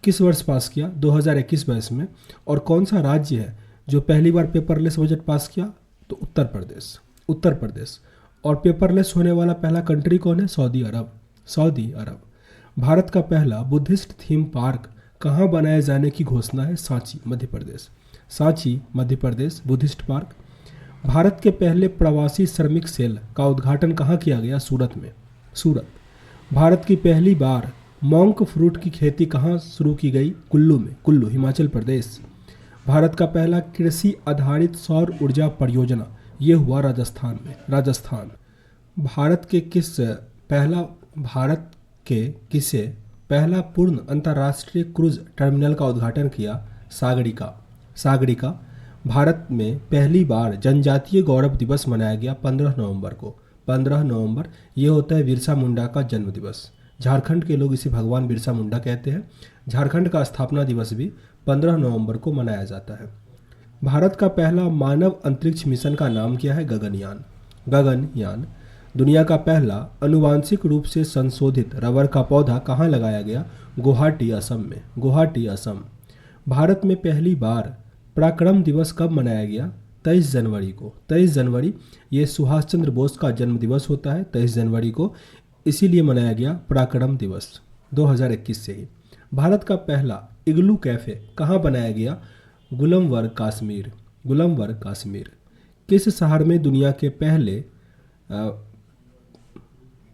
किस वर्ष पास किया? 2021-22 में। और कौन सा राज्य है जो पहली बार पेपरलेस बजट पास किया? तो उत्तर प्रदेश। उत्तर प्रदेश। और पेपरलेस होने वाला पहला कंट्री कौन है? सऊदी अरब। सऊदी अरब। भारत का पहला बुद्धिस्ट थीम पार्क कहाँ बनाए जाने की घोषणा है? सांची मध्य प्रदेश। Sanchi Madhya Pradesh Buddhist park. भारत के पहले प्रवासी श्रमिक सेल का उद्घाटन कहाँ किया गया? सूरत में। सूरत। भारत की पहली बार मॉन्क फ्रूट की खेती कहाँ शुरू की गई? कुल्लू में। कुल्लू हिमाचल प्रदेश। भारत का पहला कृषि आधारित सौर ऊर्जा परियोजना ये हुआ राजस्थान में। राजस्थान। भारत के किसे पहला पूर्ण अंतर्राष्ट्रीय क्रूज टर्मिनल का उद्घाटन किया? सागरिका। सागरिका। भारत में पहली बार जनजातीय गौरव दिवस मनाया गया 15 नवंबर को। 15 नवंबर ये होता है बिरसा मुंडा का जन्म दिवस। झारखंड के लोग इसे भगवान बिरसा मुंडा कहते हैं। झारखंड का स्थापना दिवस भी 15 नवंबर को मनाया जाता है। भारत का पहला मानव अंतरिक्ष मिशन का नाम क्या है? गगनयान। गगनयान। दुनिया का पहला अनुवांशिक रूप से संशोधित रबर का पौधा कहाँ लगाया गया? गुवाहाटी असम में। गुवाहाटी असम। भारत में पहली बार पराक्रम दिवस कब मनाया गया? 23 जनवरी को। 23 जनवरी ये सुभाष चंद्र बोस का जन्म दिवस होता है 23 जनवरी को, इसीलिए मनाया गया पराक्रम दिवस 2021 से ही। भारत का पहला इग्लू कैफे कहाँ बनाया गया? गुलमर्ग कश्मीर। गुलमर्ग कश्मीर। किस शहर में दुनिया के पहले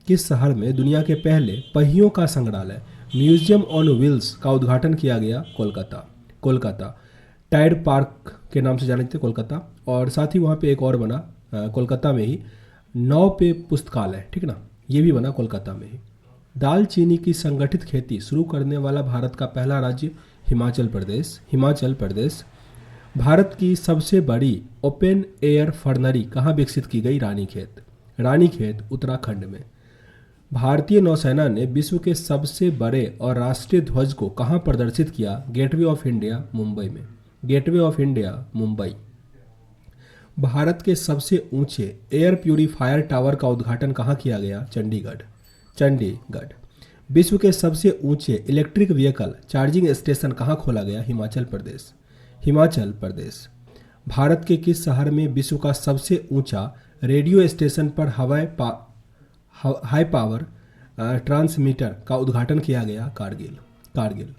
किस शहर में दुनिया के पहले पहियों का संग्रहालय म्यूजियम ऑन व्हील्स का उद्घाटन किया गया? कोलकाता। कोलकाता टाइड पार्क के नाम से जाने जाते कोलकाता। और साथ ही वहाँ पे एक और बना कोलकाता में ही नौ पे पुस्तकालय, ठीक ना, ये भी बना कोलकाता में ही। दालचीनी की संगठित खेती शुरू करने वाला भारत का पहला राज्य हिमाचल प्रदेश। हिमाचल प्रदेश। भारत की सबसे बड़ी ओपन एयर फर्नरी कहाँ विकसित की गई? रानीखेत। रानीखेत उत्तराखंड में। भारतीय नौसेना ने विश्व के सबसे बड़े और राष्ट्रीय ध्वज को कहाँ प्रदर्शित किया? गेटवे ऑफ इंडिया मुंबई में। Gateway of India Mumbai. Bharat के सबसे ऊंचे एयर प्यूरीफायर टावर का उद्घाटन कहाँ किया गया? चंडीगढ़। चंडीगढ़। विश्व के सबसे ऊंचे इलेक्ट्रिक व्हीकल चार्जिंग स्टेशन कहाँ खोला गया? हिमाचल प्रदेश। हिमाचल प्रदेश। भारत के किस शहर में विश्व का सबसे ऊंचा रेडियो स्टेशन पर हाई पावर ट्रांसमीटर का उद्घाटन किया गया? कारगिल। कारगिल।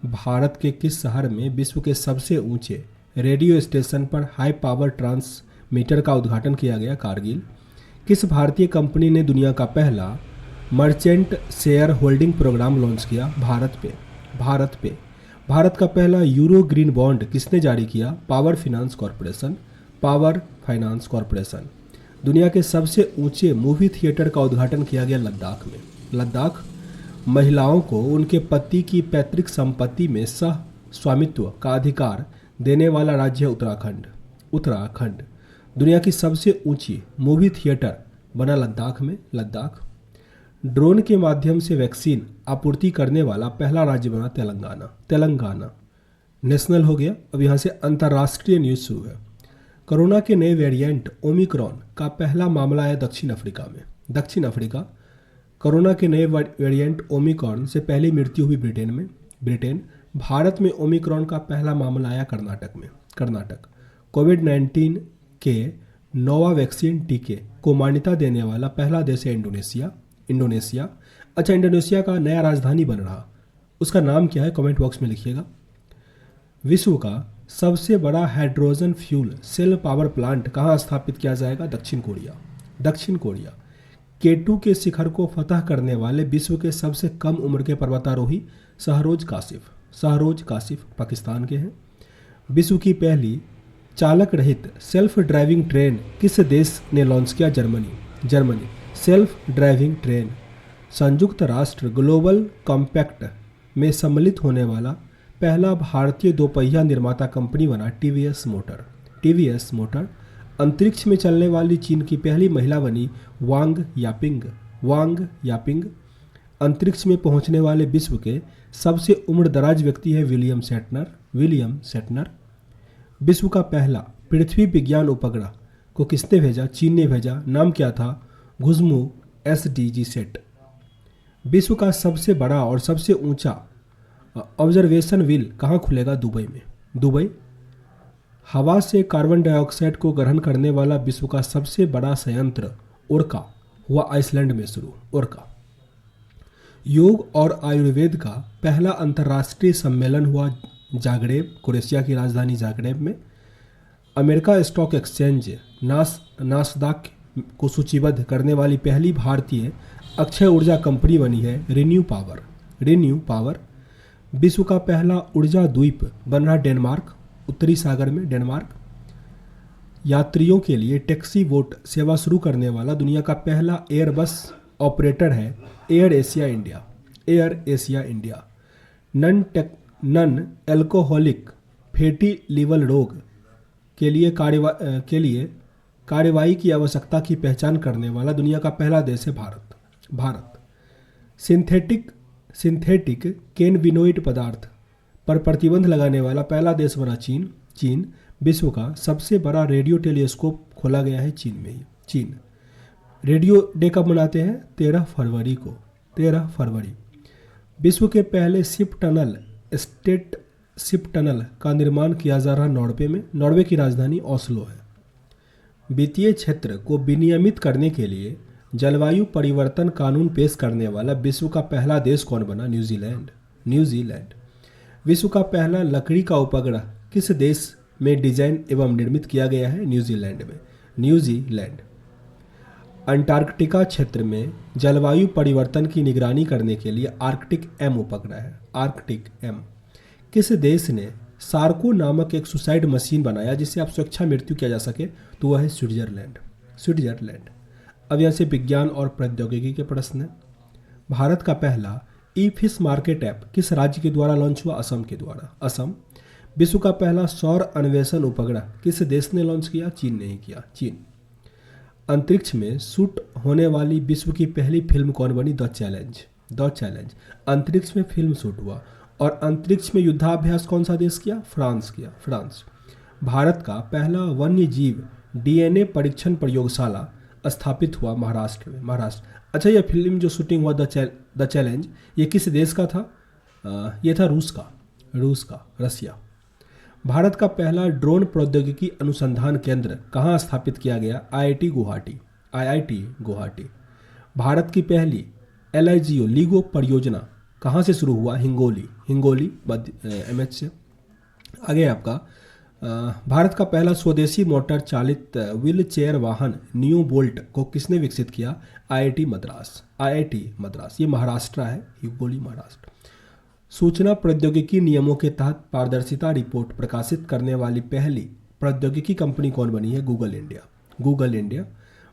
भारत के किस शहर में विश्व के सबसे ऊंचे रेडियो स्टेशन पर हाई पावर ट्रांसमीटर का उद्घाटन किया गया? कारगिल। किस भारतीय कंपनी ने दुनिया का पहला merchant share holding program launch किया? भारत पे। भारत पे। भारत का पहला यूरो ग्रीन बॉन्ड किसने जारी किया? Power finance corporation. Power finance corporation. दुनिया के सबसे ऊंचे मूवी थिएटर का उद्घाटन किया गया? लद्दाख में। लद्दाख। महिलाओं को उनके पति की पैतृक संपत्ति में सह स्वामित्व का अधिकार देने वाला राज्य है उत्तराखंड। उत्तराखंड। दुनिया की सबसे ऊंची मूवी थिएटर बना लद्दाख में। लद्दाख। ड्रोन के माध्यम से वैक्सीन आपूर्ति करने वाला पहला राज्य बना तेलंगाना। तेलंगाना। नेशनल हो गया। अब यहाँ से अंतर्राष्ट्रीय न्यूज़ शुरू है। कोरोना के नए वेरिएंट ओमिक्रॉन का पहला मामला है दक्षिण अफ्रीका में। दक्षिण अफ्रीका। कोरोना के नए वेरिएंट ओमिक्रॉन से पहली मृत्यु हुई ब्रिटेन में। ब्रिटेन। भारत में ओमिक्रॉन का पहला मामला आया कर्नाटक में। कर्नाटक। कोविड-19 के नोवा वैक्सीन टीके को मान्यता देने वाला पहला देश है इंडोनेशिया। इंडोनेशिया। अच्छा, इंडोनेशिया का नया राजधानी बन रहा, उसका नाम क्या है? कमेंट बॉक्स में लिखिएगा। विश्व का सबसे बड़ा hydrogen fuel cell power plant कहाँ स्थापित किया जाएगा? दक्षिण कोरिया। दक्षिण कोरिया। केटू के शिखर को फतह करने वाले विश्व के सबसे कम उम्र के पर्वतारोही शहरोज काशिफ। शहरोज काशिफ पाकिस्तान के हैं। विश्व की पहली चालक रहित सेल्फ ड्राइविंग ट्रेन किस देश ने लॉन्च किया? Germany. Germany. Self driving train. संयुक्त राष्ट्र ग्लोबल कॉम्पैक्ट में सम्मिलित होने वाला पहला भारतीय दोपहिया निर्माता कंपनी बना टीवीएस मोटर। TVS motor. अंतरिक्ष में चलने वाली चीन की पहली महिला बनी वांग यापिंग। Wang Yaping. अंतरिक्ष में पहुंचने वाले विश्व के सबसे उम्रदराज व्यक्ति है विलियम शेटनर। विलियम शेटनर। विश्व का पहला पृथ्वी विज्ञान उपग्रह को किसने भेजा? चीन ने भेजा। नाम क्या था? गुज़मू SDG सेट। विश्व का सबसे बड़ा और सबसे ऊंचा ऑब्जर्वेशन व्हील कहाँ खुलेगा? दुबई में। दुबई। हवा से कार्बन डाइऑक्साइड को ग्रहण करने वाला विश्व का सबसे बड़ा संयंत्र ओरका हुआ आइसलैंड में शुरू। ओरका। योग और आयुर्वेद का पहला अंतर्राष्ट्रीय सम्मेलन हुआ जागरेब, क्रोएशिया की राजधानी जागरेब में। अमेरिका स्टॉक एक्सचेंज नासदाक को सूचीबद्ध करने वाली पहली भारतीय अक्षय ऊर्जा कंपनी बनी है रिन्यू पावर। Renew power. विश्व का पहला ऊर्जा द्वीप बन रहा डेनमार्क, उत्तरी सागर में डेनमार्क। यात्रियों के लिए टैक्सी बोट सेवा शुरू करने वाला दुनिया का पहला एयरबस ऑपरेटर है Air Asia India. Air Asia India. Non alcoholic fatty liver रोग के लिए कार्यवाही की आवश्यकता की पहचान करने वाला दुनिया का पहला देश है भारत। भारत। सिंथेटिक कैनबिनोइड पदार्थ पर प्रतिबंध लगाने वाला पहला देश बना चीन। चीन। विश्व का सबसे बड़ा रेडियो टेलीस्कोप खोला गया है चीन में ही। चीन। रेडियो डे कब मनाते हैं? 13 फरवरी को। 13 फरवरी। विश्व के पहले स्टेट शिप टनल का निर्माण किया जा रहा नॉर्वे में। नॉर्वे की राजधानी ओस्लो है। वित्तीय क्षेत्र को विनियमित करने के लिए जलवायु परिवर्तन कानून पेश करने वाला विश्व का पहला देश कौन बना? न्यूजीलैंड। न्यूजीलैंड। विश्व का पहला लकड़ी का उपग्रह किस देश में डिजाइन एवं निर्मित किया गया है? न्यूजीलैंड में। न्यूजीलैंड। अंटार्कटिका क्षेत्र में जलवायु परिवर्तन की निगरानी करने के लिए आर्कटिक एम उपग्रह है। Arctic M. किस देश ने सार्को नामक एक सुसाइड मशीन बनाया जिससे आप स्वेच्छा मृत्यु किया जा सके? तो वह है स्विट्जरलैंड। स्विट्जरलैंड। अब यहाँ से विज्ञान और प्रौद्योगिकी के प्रश्न है। भारत का पहला ई फिश मार्केट ऐप किस राज्य के द्वारा लॉन्च हुआ? असम के द्वारा। असम। विश्व का पहला सौर अन्वेषण उपग्रह किस देश ने लॉन्च किया? चीन ने ही किया। चीन। अंतरिक्ष में शूट होने वाली विश्व की पहली फिल्म कौन बनी? The challenge. The challenge. अंतरिक्ष में फिल्म शूट हुआ। और अंतरिक्ष में युद्धाभ्यास कौन सा देश किया? फ्रांस किया। फ्रांस। भारत का पहला वन्य जीव डीएनए परीक्षण प्रयोगशाला स्थापित हुआ महाराष्ट्र में। महाराष्ट्र। अच्छा, यह फिल्म जो शूटिंग हुआ द चैलेंज, ये किस देश का था? ये था रूस का। रूस का। रसिया। भारत का पहला ड्रोन प्रौद्योगिकी अनुसंधान केंद्र कहाँ स्थापित किया गया? आईआईटी गुवाहाटी। आईआईटी गुवाहाटी। भारत की पहली एलआईजीओ लीगो परियोजना कहाँ से शुरू हुआ? हिंगोली। हिंगोली एमएच से। आगे आपका भारत का पहला स्वदेशी मोटर चालित व्हील चेयर वाहन नियो बोल्ट को किसने विकसित किया? आईआईटी मद्रास। आईआईटी मद्रास। ये महाराष्ट्र है, हिंगोली महाराष्ट्र। सूचना प्रौद्योगिकी नियमों के तहत पारदर्शिता रिपोर्ट प्रकाशित करने वाली पहली प्रौद्योगिकी कंपनी कौन बनी है? Google India. Google India.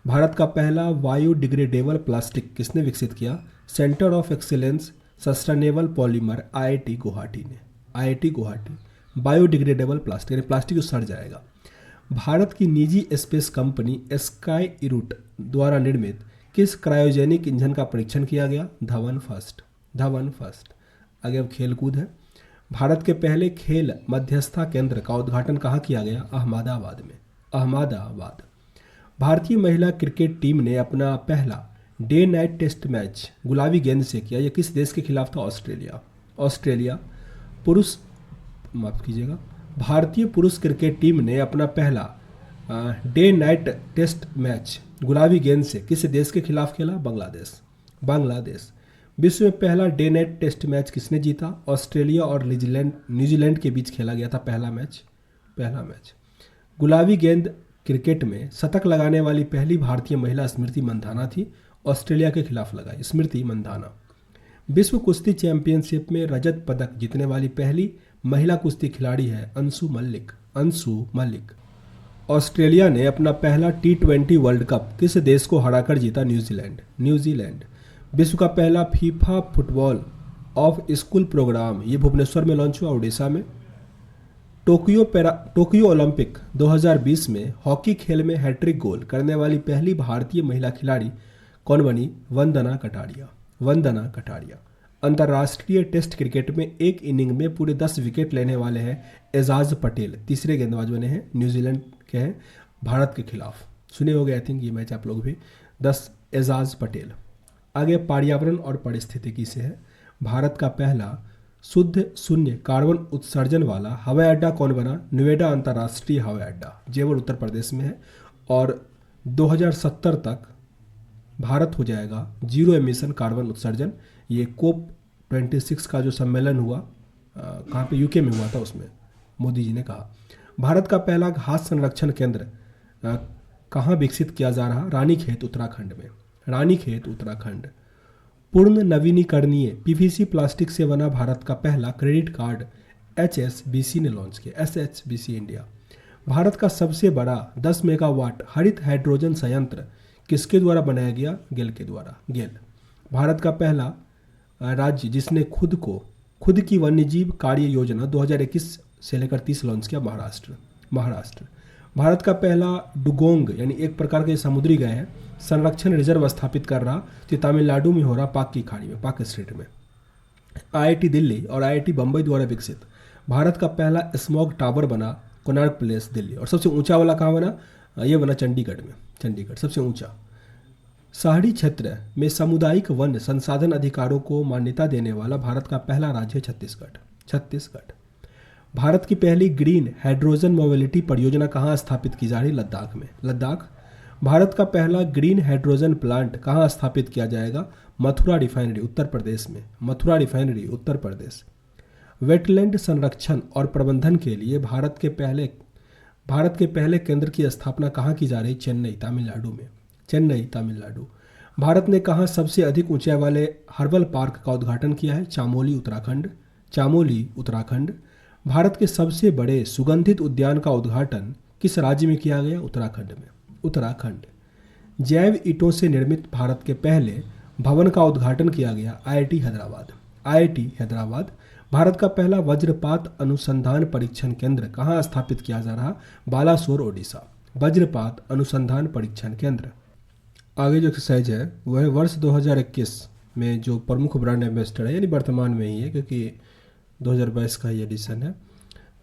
Bharat का पहला बायोडिग्रेडेबल प्लास्टिक किसने विकसित किया? Centre of excellence sustainable polymer IIT Guwahati ने। आईआईटी गुवाहाटी। बायोडिग्रेडेबल प्लास्टिक, यानी प्लास्टिक जो सड़ जाएगा। भारत की निजी स्पेस कंपनी स्काई इरूट द्वारा निर्मित किस क्रायोजेनिक इंजन का परीक्षण किया गया? धवन फर्स्ट। धवन फर्स्ट। आगे अब खेलकूद है। भारत के पहले खेल मध्यस्थता केंद्र का उद्घाटन कहाँ किया गया? अहमदाबाद में। अहमदाबाद। भारतीय महिला क्रिकेट टीम ने अपना पहला डे नाइट टेस्ट मैच गुलाबी गेंद से किया। यह किस देश के खिलाफ था? ऑस्ट्रेलिया। ऑस्ट्रेलिया। पुरुष, माफ कीजिएगा, भारतीय पुरुष क्रिकेट टीम ने अपना पहला डे नाइट टेस्ट मैच गुलाबी गेंद से किस देश के खिलाफ खेला? बांग्लादेश। बांग्लादेश। विश्व में पहला डे नाइट टेस्ट मैच किसने जीता? ऑस्ट्रेलिया और न्यूजीलैंड के बीच खेला गया था पहला मैच। पहला मैच। गुलाबी गेंद क्रिकेट में शतक लगाने वाली पहली भारतीय महिला स्मृति मंधाना थी। ऑस्ट्रेलिया के खिलाफ लगाई स्मृति मंधाना। विश्व कुश्ती चैंपियनशिप में रजत पदक जीतने वाली पहली महिला कुश्ती खिलाड़ी है अंशु मल्लिक। अंशु मल्लिक। ऑस्ट्रेलिया ने अपना पहला T20 वर्ल्ड कप किस देश को हराकर जीता? न्यूजीलैंड। न्यूजीलैंड। विश्व का पहला FIFA football of school programme ये भुवनेश्वर में लॉन्च हुआ, उड़ीसा में। टोक्यो ओलंपिक 2020 में हॉकी खेल में हैट्रिक गोल करने वाली पहली भारतीय महिला खिलाड़ी कौन बनी? वंदना कटारिया। वंदना कटारिया। अंतर्राष्ट्रीय टेस्ट क्रिकेट में एक इनिंग में पूरे 10 विकेट लेने वाले हैं एजाज पटेल, तीसरे गेंदबाज बने हैं, न्यूजीलैंड के हैं, भारत के खिलाफ। सुने होंगे आई थिंक ये मैच आप लोग भी। 10 एजाज पटेल। आगे पर्यावरण और पारिस्थितिकी से है। भारत का पहला शुद्ध शून्य कार्बन उत्सर्जन वाला हवाई अड्डा कौन बना? नोएडा अंतर्राष्ट्रीय हवाई अड्डा जेवर उत्तर प्रदेश में है। और 2070 तक भारत हो जाएगा जीरो एमिशन कार्बन उत्सर्जन। ये कोप 26 का जो सम्मेलन हुआ कहाँ पे? यूके में हुआ था, उसमें मोदी जी ने कहा। भारत का पहला घास संरक्षण केंद्र कहाँ विकसित किया जा रहा? रानीखेत उत्तराखंड में। रानीखेत उत्तराखंड। पूर्ण नवीनीकरणीय पीवीसी प्लास्टिक से बना भारत का पहला क्रेडिट कार्ड HSBC ने लॉन्च किया। HSBC India. भारत का सबसे बड़ा 10 मेगावाट हरित हाइड्रोजन संयंत्र किसके द्वारा बनाया गया? गेल के द्वारा। गेल। भारत का पहला राज्य जिसने खुद की वन्यजीव कार्य योजना 2021 से लेकर 30 लॉन्च किया? महाराष्ट्र। महाराष्ट्र। भारत का पहला डुगोंग यानी एक प्रकार के समुद्री गए हैं संरक्षण रिजर्व स्थापित कर रहा, जो तमिलनाडु में हो रहा, पाक की खाड़ी में, पाक स्टेट में। आईआईटी दिल्ली और आईआईटी बम्बई द्वारा विकसित भारत का पहला स्मॉग टावर बना कोणार्क प्लेस दिल्ली। और सबसे ऊंचा वाला कहाँ बना? ये बना चंडीगढ़ में। चंडीगढ़ सबसे ऊंचा। शहरी क्षेत्र में सामुदायिक वन संसाधन अधिकारों को मान्यता देने वाला भारत का पहला राज्य है छत्तीसगढ़। छत्तीसगढ़। भारत की पहली ग्रीन हाइड्रोजन मोबिलिटी परियोजना कहाँ स्थापित की जा रही? लद्दाख में। लद्दाख। भारत का पहला ग्रीन हाइड्रोजन प्लांट कहाँ स्थापित किया जाएगा? मथुरा रिफाइनरी उत्तर प्रदेश में। मथुरा रिफाइनरी उत्तर प्रदेश। वेटलैंड संरक्षण और प्रबंधन के लिए भारत के पहले केंद्र की स्थापना कहाँ की जा रही? चेन्नई तमिलनाडु में। चेन्नई तमिलनाडु। भारत ने कहाँ सबसे अधिक ऊंचाई वाले हर्बल पार्क का उद्घाटन किया है? चामोली उत्तराखंड। चामोली उत्तराखंड। भारत के सबसे बड़े सुगंधित उद्यान का उद्घाटन किस राज्य में किया गया? उत्तराखंड में। उत्तराखंड। जैव ईंटों से निर्मित भारत के पहले भवन का उद्घाटन किया गया? आईआईटी हैदराबाद। आईआईटी हैदराबाद। भारत का पहला वज्रपात अनुसंधान परीक्षण केंद्र कहाँ स्थापित किया जा रहा? बालासोर ओडिशा। वज्रपात अनुसंधान परीक्षण केंद्र। आगे जो एक्सरसाइज है वह है वर्ष 2021 में जो प्रमुख ब्रांड एम्बेसडर है, यानी वर्तमान में ही है क्योंकि 2022 का ही एडिशन है।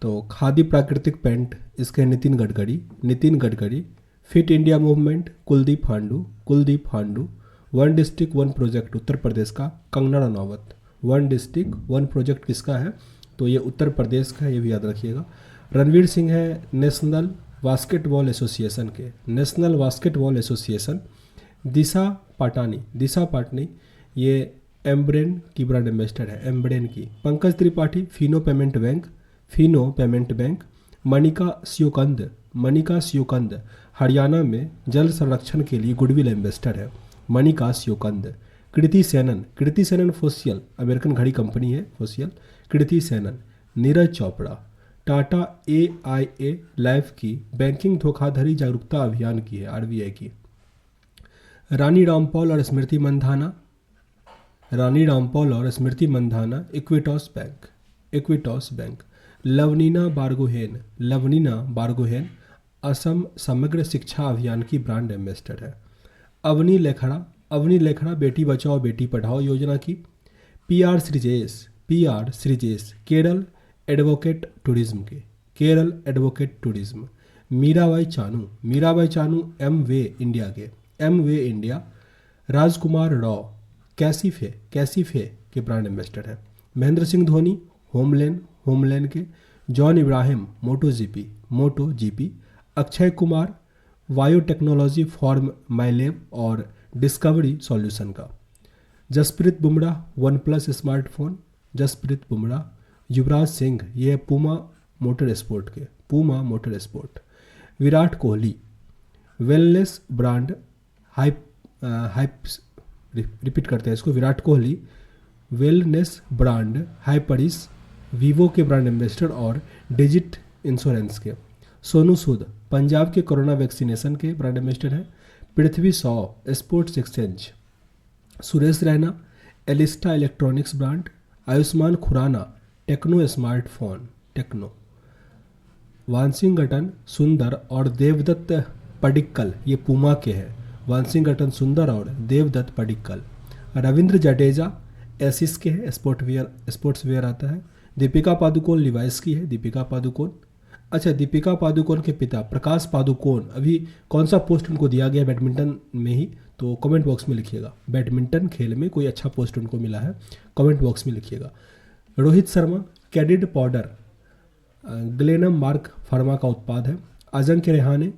तो खादी प्राकृतिक पेंट इसके Nitin Gadkari. Nitin Gadkari. Fit India movement Kuldeep Handoo. Kuldeep Handoo. One district one project Uttar Pradesh का Kangana Ranaut. One district one project किसका है? तो ये उत्तर प्रदेश का है, ये भी याद रखिएगा। रणवीर सिंह है नेशनल बास्केटबॉल एसोसिएशन के। National basketball association. Disha Patani. Disha Patani ये एम्ब्रेन की ब्रांड एम्बेसडर है, एम्ब्रेन की। Pankaj Tripathi Fino payment bank. Fino payment bank. Manika Sheokand. Manika Sheokand Haryana में जल संरक्षण के लिए गुडविल एम्बेसडर है, मनिका सियोकंद। कृति सेनन। कृति सेनन फोसियल अमेरिकन घड़ी कंपनी है, Fossil. Kriti Sanon. Neeraj Chopra Tata AIA life की बैंकिंग धोखाधड़ी जागरूकता अभियान की है, RBI की। रानी रामपाल और स्मृति मंधाना। रानी रामपाल और स्मृति मंधाना इक्विटॉस बैंक। इक्विटॉस बैंक। लवनीना बारगोहेन। लवनीना बारगोहेन असम समग्र शिक्षा अभियान की ब्रांड एम्बेसडर है। अवनी लेखड़ा। अवनी लेखड़ा बेटी बचाओ बेटी पढ़ाओ योजना की। PR Sreejesh. PR Sreejesh Kerala advocate tourism के। Kerala advocate tourism. Mirabai Chanu. Mirabai Chanu MWay India के। MWay India. राजकुमार राव कैसीफे। कैसीफे के ब्रांड एम्बेसडर है। महेंद्र सिंह धोनी होमलैंड। होमलैंड के। John Abraham MotoGP। MotoGP। Akshay Kumar biotechnology firm माइलेव और डिस्कवरी सॉल्यूशन का। Jasprit Bumrah OnePlus smartphone. जसप्रीत बुमराह। युवराज सिंह ये पूमा मोटर स्पोर्ट के। Puma motor sport. Virat Kohli wellness brand repeat करते हैं इसको। Virat Kohli wellness brand Hyperice Vivo के ब्रांड एम्बेसडर और डिजिट इंश्योरेंस के। सोनू सूद पंजाब के कोरोना वैक्सीनेशन के ब्रांड एम्बेसडर हैं। Prithvi 100 sports exchange. Suresh Raina Elista electronics brand. Ayushmann Khurrana Tecno smartphone. Tecno. Washington Sundar और देवदत्त पडिक्कल ये पूमा के हैं। वानसिंगटन सुंदर और देवदत्त पडिक्कल। रविंद्र जडेजा एसिस के हैं, स्पोर्ट्स वेयर आता है। दीपिका पादुकोण लिवाइस की है। दीपिका पादुकोण। अच्छा, दीपिका पादुकोण के पिता प्रकाश पादुकोण अभी कौन सा पोस्ट उनको दिया गया बैडमिंटन में ही, तो कमेंट बॉक्स में लिखिएगा। बैडमिंटन खेल में कोई अच्छा पोस्ट उनको मिला है, कमेंट बॉक्स में लिखिएगा। Rohit Sharma Candid powder Glenmark pharma का उत्पाद है। Ajinkya Rahane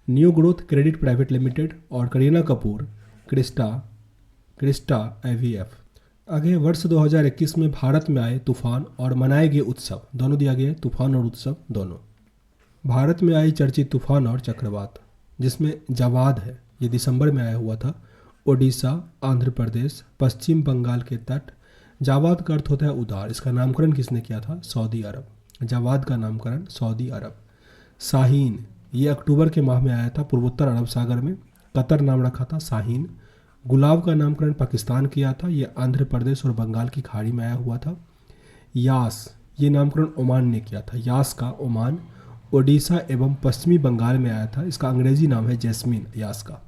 new growth credit private limited और करीना कपूर क्रिस्टा IVF। आगे वर्ष 2021 में भारत में आए तूफान और मनाए गए उत्सव, दोनों दिया गया है, तूफान और उत्सव दोनों। भारत में आई चर्चित तूफान और चक्रवात जिसमें जवाद है, ये दिसंबर में आया हुआ था। ओडिशा, आंध्र प्रदेश, पश्चिम बंगाल के तट। जावाद का अर्थ होता है उदार। इसका नामकरण किसने किया था? सऊदी अरब। जावाद का नामकरण सऊदी अरब। शाहीन ये अक्टूबर के माह में आया था, पूर्वोत्तर अरब सागर में। कतर नाम रखा था शाहीन। गुलाब का नामकरण पाकिस्तान किया था, ये आंध्र प्रदेश और बंगाल की खाड़ी में आया हुआ था। यास ये नामकरण ओमान ने किया था, यास का ओमान। ओडिशा एवं पश्चिमी बंगाल में आया था, इसका अंग्रेजी नाम है जैस्मिन यास का।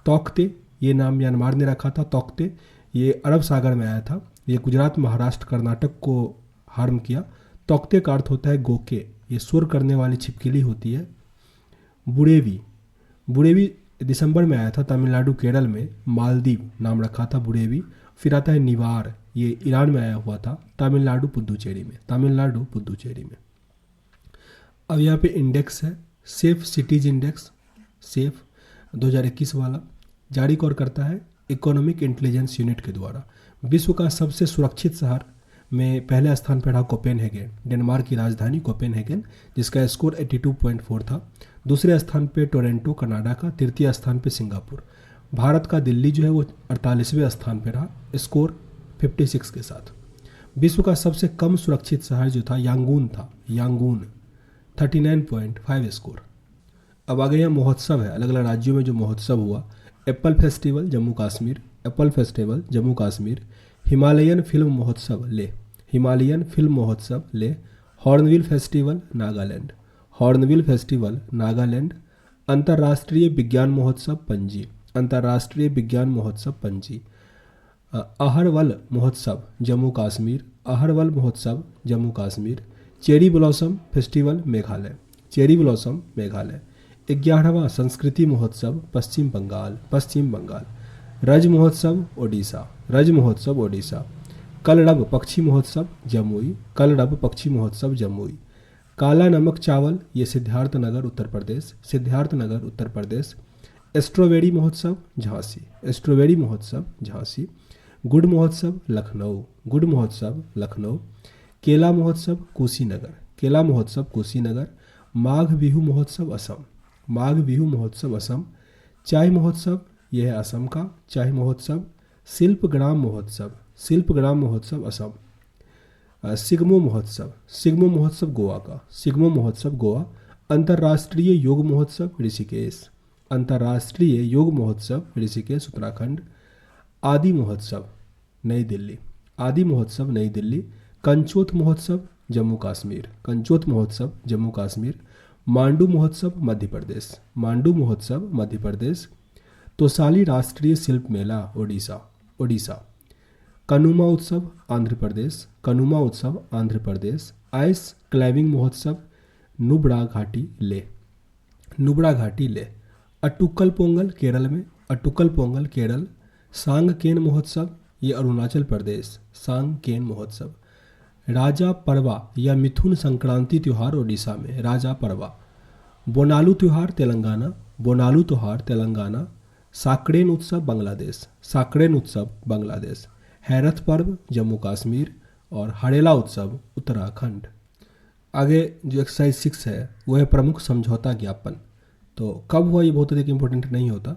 तौकते ये नाम म्यांमार ने रखा था, तौकते ये अरब सागर में आया था, ये गुजरात, महाराष्ट्र, कर्नाटक को हार्म किया। तौकते का अर्थ होता है गोके, ये सुर करने वाली छिपकली होती है। बुरेवी, बुरेवी दिसंबर में आया था, तमिलनाडु केरल में। मालदीव नाम रखा था बुरेवी। फिर आता है निवार, ये ईरान में आया हुआ था, तमिलनाडु पुदुचेरी में। तमिलनाडु पुदुचेरी में। अब यहाँ पे इंडेक्स है सेफ सिटीज इंडेक्स, सेफ 2021 वाला, जारी कौन करता है? इकोनॉमिक इंटेलिजेंस यूनिट के द्वारा। विश्व का सबसे सुरक्षित शहर में पहले स्थान पर रहा कोपेनहेगन, डेनमार्क की राजधानी कोपेनहेगन, जिसका स्कोर 82.4 था। दूसरे स्थान पे टोरंटो कनाडा का। तृतीय स्थान पे सिंगापुर। भारत का दिल्ली जो है वो 48वें स्थान पे रहा, स्कोर 56 के साथ। विश्व का सबसे कम सुरक्षित शहर जो था यांगून था, यांगून 39.5 स्कोर। अब आगे यहाँ महोत्सव है, अलग अलग राज्यों में जो महोत्सव हुआ। Apple festival Jammu Kashmir, Apple festival Jammu Kashmir. Himalayan film महोत्सव ले, हिमालयन फिल्म महोत्सव ले। Hornbill festival Nagaland, hornbill festival Nagaland. अंतर्राष्ट्रीय विज्ञान महोत्सव पणजी, अंतर्राष्ट्रीय विज्ञान महोत्सव पणजी। अहरवल महोत्सव जम्मू कश्मीर, अहरवल महोत्सव Jammu Kashmir. Cherry blossom festival Meghalaya, cherry blossom Meghalaya. 11वां संस्कृति महोत्सव पश्चिम बंगाल, पश्चिम बंगाल। रज महोत्सव ओडिशा, रज महोत्सव ओडिशा। कलरब पक्षी महोत्सव जमुई, कलरब पक्षी महोत्सव जमुई। काला नमक चावल ये सिद्धार्थनगर उत्तर प्रदेश, सिद्धार्थनगर उत्तर प्रदेश। स्ट्रॉबेरी महोत्सव झांसी, स्ट्रॉबेरी महोत्सव झांसी। गुड़ महोत्सव लखनऊ, गुड़ महोत्सव लखनऊ। केला महोत्सव कुशीनगर, केला महोत्सव कुशीनगर। माघ बिहू महोत्सव असम, माघ बिहू महोत्सव असम। चाय महोत्सव यह है असम का चाय महोत्सव। शिल्पग्राम महोत्सव, शिल्पग्राम महोत्सव असम। सिग्मो महोत्सव, सिग्मो महोत्सव गोवा का, सिग्मो महोत्सव गोवा। अंतर्राष्ट्रीय योग महोत्सव ऋषिकेश, अंतर्राष्ट्रीय योग महोत्सव ऋषिकेश उत्तराखंड। आदि महोत्सव नई दिल्ली, आदि महोत्सव नई दिल्ली। कंचोत महोत्सव जम्मू कश्मीर, कंचोत महोत्सव जम्मू कश्मीर। मांडू महोत्सव मध्य प्रदेश, मांडू महोत्सव मध्य प्रदेश। तोसाली राष्ट्रीय शिल्प मेला ओडिशा, ओडिशा। कनुमा उत्सव आंध्र प्रदेश, कनुमा उत्सव आंध्र प्रदेश। आइस क्लाइंबिंग महोत्सव नुब्रा घाटी ले, नुब्रा घाटी ले। अटुक्कल पोंगल केरल में, अटुक्कल पोंगल केरल। सांगकेन महोत्सव ये अरुणाचल प्रदेश, सांगकेन महोत्सव। राजा परवा या मिथुन संक्रांति त्यौहार ओडिशा में, राजा परवा। बोनालू त्यौहार तेलंगाना, बोनालू त्यौहार तेलंगाना। साकड़ेन उत्सव बांग्लादेश, साकड़ेन उत्सव बांग्लादेश। हैरथ पर्व जम्मू कश्मीर और हरेला उत्सव उत्तराखंड। आगे जो एक्सरसाइज 6 है वो है प्रमुख समझौता ज्ञापन। तो कब हुआ ये बहुत अधिक इंपॉर्टेंट नहीं होता,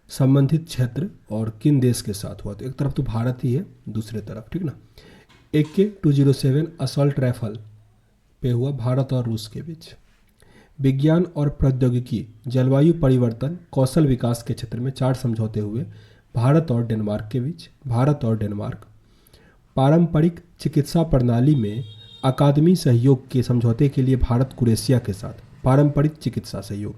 संबंधित क्षेत्र और किन देश के साथ हुआ। तो एक तरफ तो भारत ही है, दूसरे तरफ ठीक ना। AK-207 असॉल्ट राइफल पे हुआ भारत और रूस के बीच। विज्ञान और प्रौद्योगिकी, जलवायु परिवर्तन, कौशल विकास के क्षेत्र में 4 समझौते हुए भारत और डेनमार्क के बीच, भारत और डेनमार्क। पारंपरिक चिकित्सा प्रणाली में अकादमी सहयोग के समझौते के लिए भारत कुरेशिया के साथ, पारंपरिक चिकित्सा सहयोग।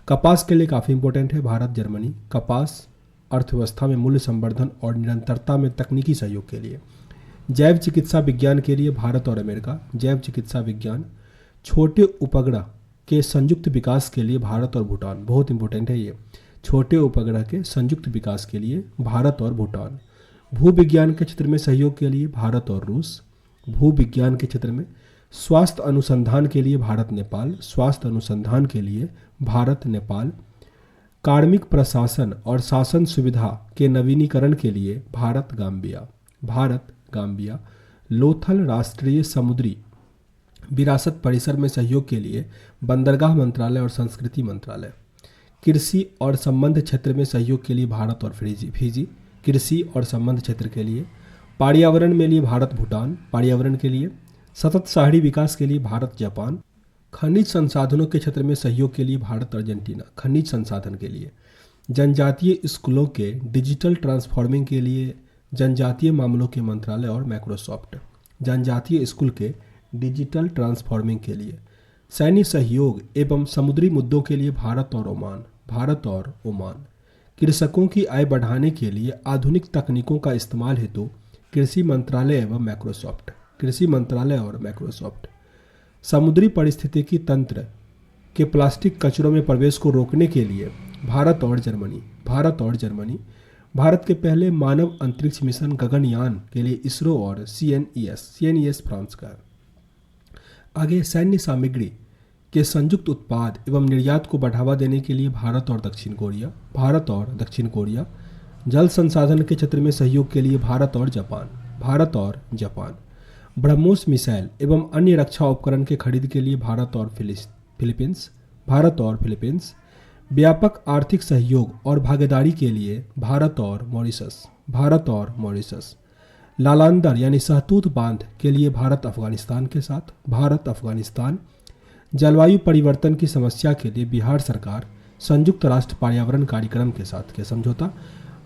कपास के लिए काफ़ी इंपॉर्टेंट है भारत जर्मनी, कपास अर्थव्यवस्था में मूल्य संवर्धन और निरंतरता में तकनीकी सहयोग के लिए। जैव चिकित्सा विज्ञान के लिए भारत और अमेरिका, जैव चिकित्सा विज्ञान। छोटे उपग्रह के संयुक्त विकास के लिए भारत और भूटान, बहुत इंपॉर्टेंट है ये, छोटे उपग्रह के संयुक्त विकास के लिए भारत और भूटान। भूविज्ञान के क्षेत्र में सहयोग के लिए भारत और रूस, भूविज्ञान के क्षेत्र में। स्वास्थ्य अनुसंधान के लिए भारत नेपाल, स्वास्थ्य अनुसंधान के लिए भारत नेपाल। कार्मिक प्रशासन और शासन सुविधा के नवीनीकरण के लिए भारत गाम्बिया, भारत गाम्बिया। लोथल राष्ट्रीय समुद्री विरासत परिसर में सहयोग के लिए बंदरगाह मंत्रालय और संस्कृति मंत्रालय। कृषि और संबंध क्षेत्र में सहयोग के लिए भारत और फिजी, कृषि और संबंध क्षेत्र के लिए। पर्यावरण में लिए भारत भूटान, पर्यावरण के लिए। सतत शहरी विकास के लिए भारत जापान। खनिज संसाधनों के क्षेत्र में सहयोग के लिए भारत अर्जेंटीना, खनिज संसाधन के लिए। जनजातीय स्कूलों के डिजिटल ट्रांसफॉर्मिंग के लिए जनजातीय मामलों के मंत्रालय और माइक्रोसॉफ्ट, जनजातीय स्कूल के डिजिटल ट्रांसफॉर्मिंग के लिए। सैन्य सहयोग एवं समुद्री मुद्दों के लिए भारत और ओमान, भारत और ओमान। कृषकों की आय बढ़ाने के लिए आधुनिक तकनीकों का इस्तेमाल हेतु कृषि मंत्रालय एवं माइक्रोसॉफ्ट, कृषि मंत्रालय और माइक्रोसॉफ्ट। समुद्री पारिस्थितिकी तंत्र के प्लास्टिक कचरों में प्रवेश को रोकने के लिए भारत और जर्मनी, भारत और जर्मनी। भारत के पहले मानव अंतरिक्ष मिशन गगनयान के लिए इसरो और CNES फ्रांस का। आगे सैन्य सामग्री के संयुक्त उत्पाद एवं निर्यात को बढ़ावा देने के लिए भारत और दक्षिण कोरिया, भारत और दक्षिण कोरिया। जल संसाधन के क्षेत्र में सहयोग के लिए भारत और जापान, भारत और जापान। ब्रह्मोस मिसाइल एवं अन्य रक्षा उपकरण के खरीद के लिए भारत और फिलीपींस, भारत और फिलीपींस। व्यापक आर्थिक सहयोग और भागीदारी के लिए भारत और मॉरिशस। लालांदर यानी सहतूत बांध के लिए भारत अफगानिस्तान के साथ, भारत अफगानिस्तान। जलवायु परिवर्तन की समस्या के लिए बिहार सरकार संयुक्त राष्ट्र पर्यावरण कार्यक्रम के साथ के समझौता।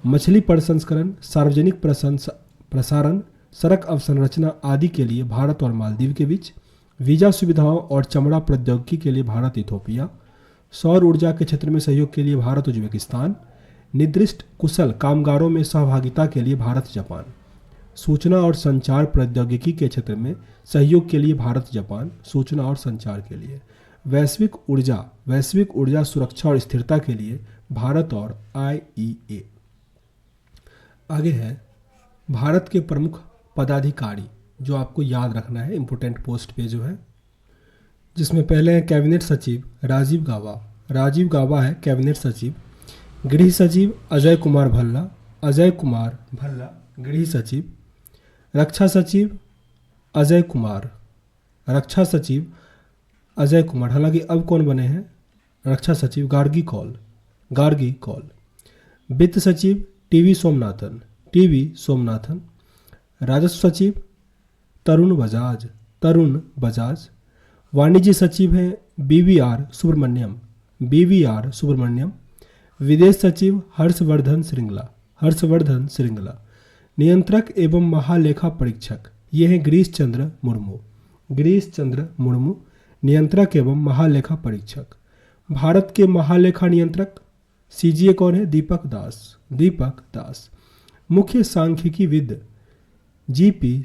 मछली प्रसंस्करण, सार्वजनिक प्रसारण, सड़क अवसंरचना आदि के लिए भारत और मालदीव के बीच। वीजा सुविधाओं और चमड़ा प्रौद्योगिकी के लिए भारत इथोपिया। सौर ऊर्जा के क्षेत्र में सहयोग के लिए भारत उज्बेकिस्तान। निर्दिष्ट कुशल कामगारों में सहभागिता के लिए भारत जापान। सूचना और संचार प्रौद्योगिकी के क्षेत्र में सहयोग के लिए भारत जापान, सूचना और संचार के लिए। वैश्विक ऊर्जा सुरक्षा और स्थिरता के लिए भारत और IEA। आगे है भारत के प्रमुख पदाधिकारी जो आपको याद रखना है, इंपोर्टेंट पोस्ट पे जो है, जिसमें पहले है कैबिनेट सचिव राजीव गाबा है कैबिनेट सचिव। गृह सचिव अजय कुमार भल्ला, गृह सचिव। रक्षा सचिव अजय कुमार, हालांकि अब कौन बने हैं रक्षा सचिव? गार्गी कौल। वित्त सचिव टीवी सोमनाथन। राजस्व सचिव तरुण बजाज। वाणिज्य सचिव हैं BVR सुब्रमण्यम। विदेश सचिव हर्षवर्धन श्रृंगला। नियंत्रक एवं महालेखा परीक्षक ये हैं गिरीश चंद्र मुर्मू, नियंत्रक एवं महालेखा परीक्षक। भारत के महालेखा नियंत्रक CGA कौन है? दीपक दास। मुख्य सांख्यिकी विद GP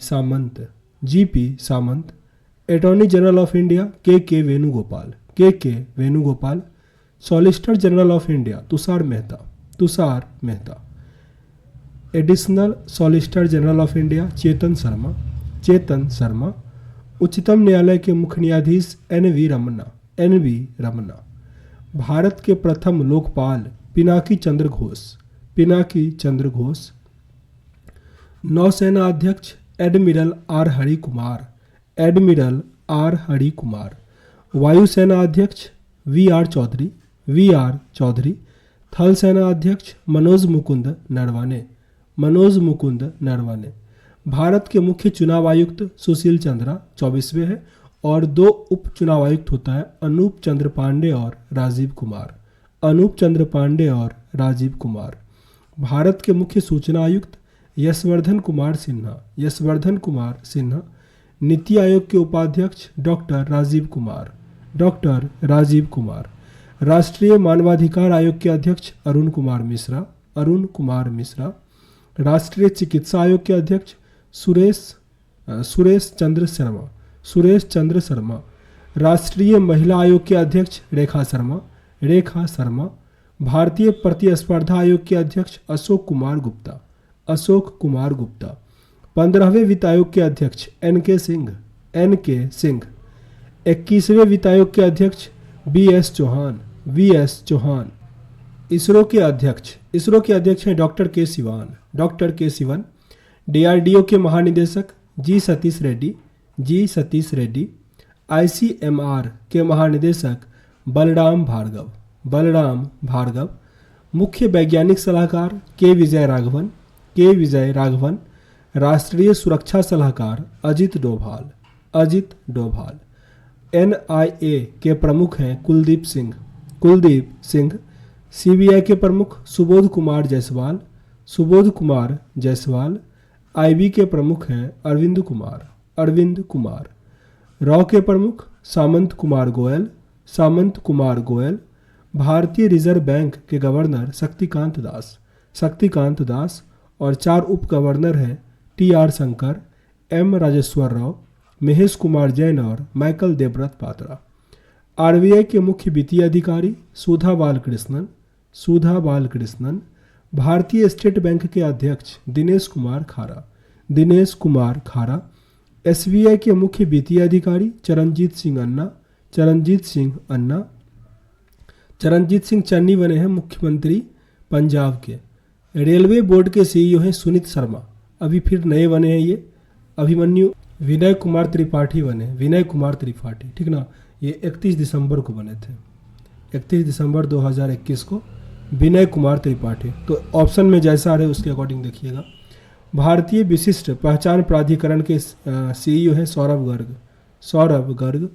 Samanta. Attorney general of India KK Venugopal. Solicitor general of India Tushar Mehta. Additional solicitor general of India Chetan Sharma. उच्चतम न्यायालय के मुख्य न्यायाधीश NV रमन्ना। भारत के प्रथम लोकपाल पिनाकी चंद्र घोष। नौसेना अध्यक्ष एडमिरल R हरि कुमार। वायुसेना अध्यक्ष VR चौधरी। थल सेना अध्यक्ष मनोज मुकुंद नरवाने। भारत के मुख्य चुनाव आयुक्त सुशील चंद्रा 24वें है और 2 उप चुनाव आयुक्त होता है अनूप चंद्र पांडे और राजीव कुमार। भारत के मुख्य सूचना आयुक्त यशवर्धन कुमार सिन्हा। नीति आयोग के उपाध्यक्ष डॉक्टर राजीव कुमार। राष्ट्रीय मानवाधिकार आयोग के अध्यक्ष अरुण कुमार मिश्रा। राष्ट्रीय चिकित्सा आयोग के अध्यक्ष सुरेश चंद्र शर्मा। राष्ट्रीय महिला आयोग के अध्यक्ष रेखा शर्मा। भारतीय प्रतिस्पर्धा आयोग के अध्यक्ष अशोक कुमार गुप्ता। 15वें वित्त आयोग के अध्यक्ष NK सिंह। 21वें वित्त आयोग के अध्यक्ष VS चौहान। इसरो के अध्यक्ष हैं डॉक्टर के सिवन। DRDO के महानिदेशक G सतीश रेड्डी। ICMR के महानिदेशक बलराम भार्गव। मुख्य वैज्ञानिक सलाहकार के विजय राघवन। राष्ट्रीय सुरक्षा सलाहकार अजित डोभाल। NIA के प्रमुख हैं कुलदीप सिंह। CBI के प्रमुख सुबोध कुमार जायसवाल। IB के प्रमुख हैं अरविंद कुमार। रॉ के प्रमुख सामंत कुमार गोयल। भारतीय रिजर्व बैंक के गवर्नर शक्तिकांत दास और 4 उप गवर्नर हैं TR शंकर, M राजेश्वर राव, महेश कुमार जैन और माइकल देवव्रत पात्रा। RBI के मुख्य वित्तीय अधिकारी सुधा बालकृष्णन। भारतीय स्टेट बैंक के अध्यक्ष दिनेश कुमार खारा। SBI के मुख्य वित्तीय अधिकारी चरणजीत सिंह चन्नी बने हैं मुख्यमंत्री पंजाब के। रेलवे बोर्ड के CEO हैं सुनीत शर्मा, अभी फिर नए बने हैं ये। विनय कुमार त्रिपाठी, ठीक ना, ये 31 दिसंबर को बने थे। 31 दिसंबर 2021 को विनय कुमार त्रिपाठी। तो ऑप्शन में जैसा रहे उसके अकॉर्डिंग देखिएगा। भारतीय विशिष्ट पहचान प्राधिकरण के सीईओ हैं सौरभ गर्ग। सौरभ गर्ग।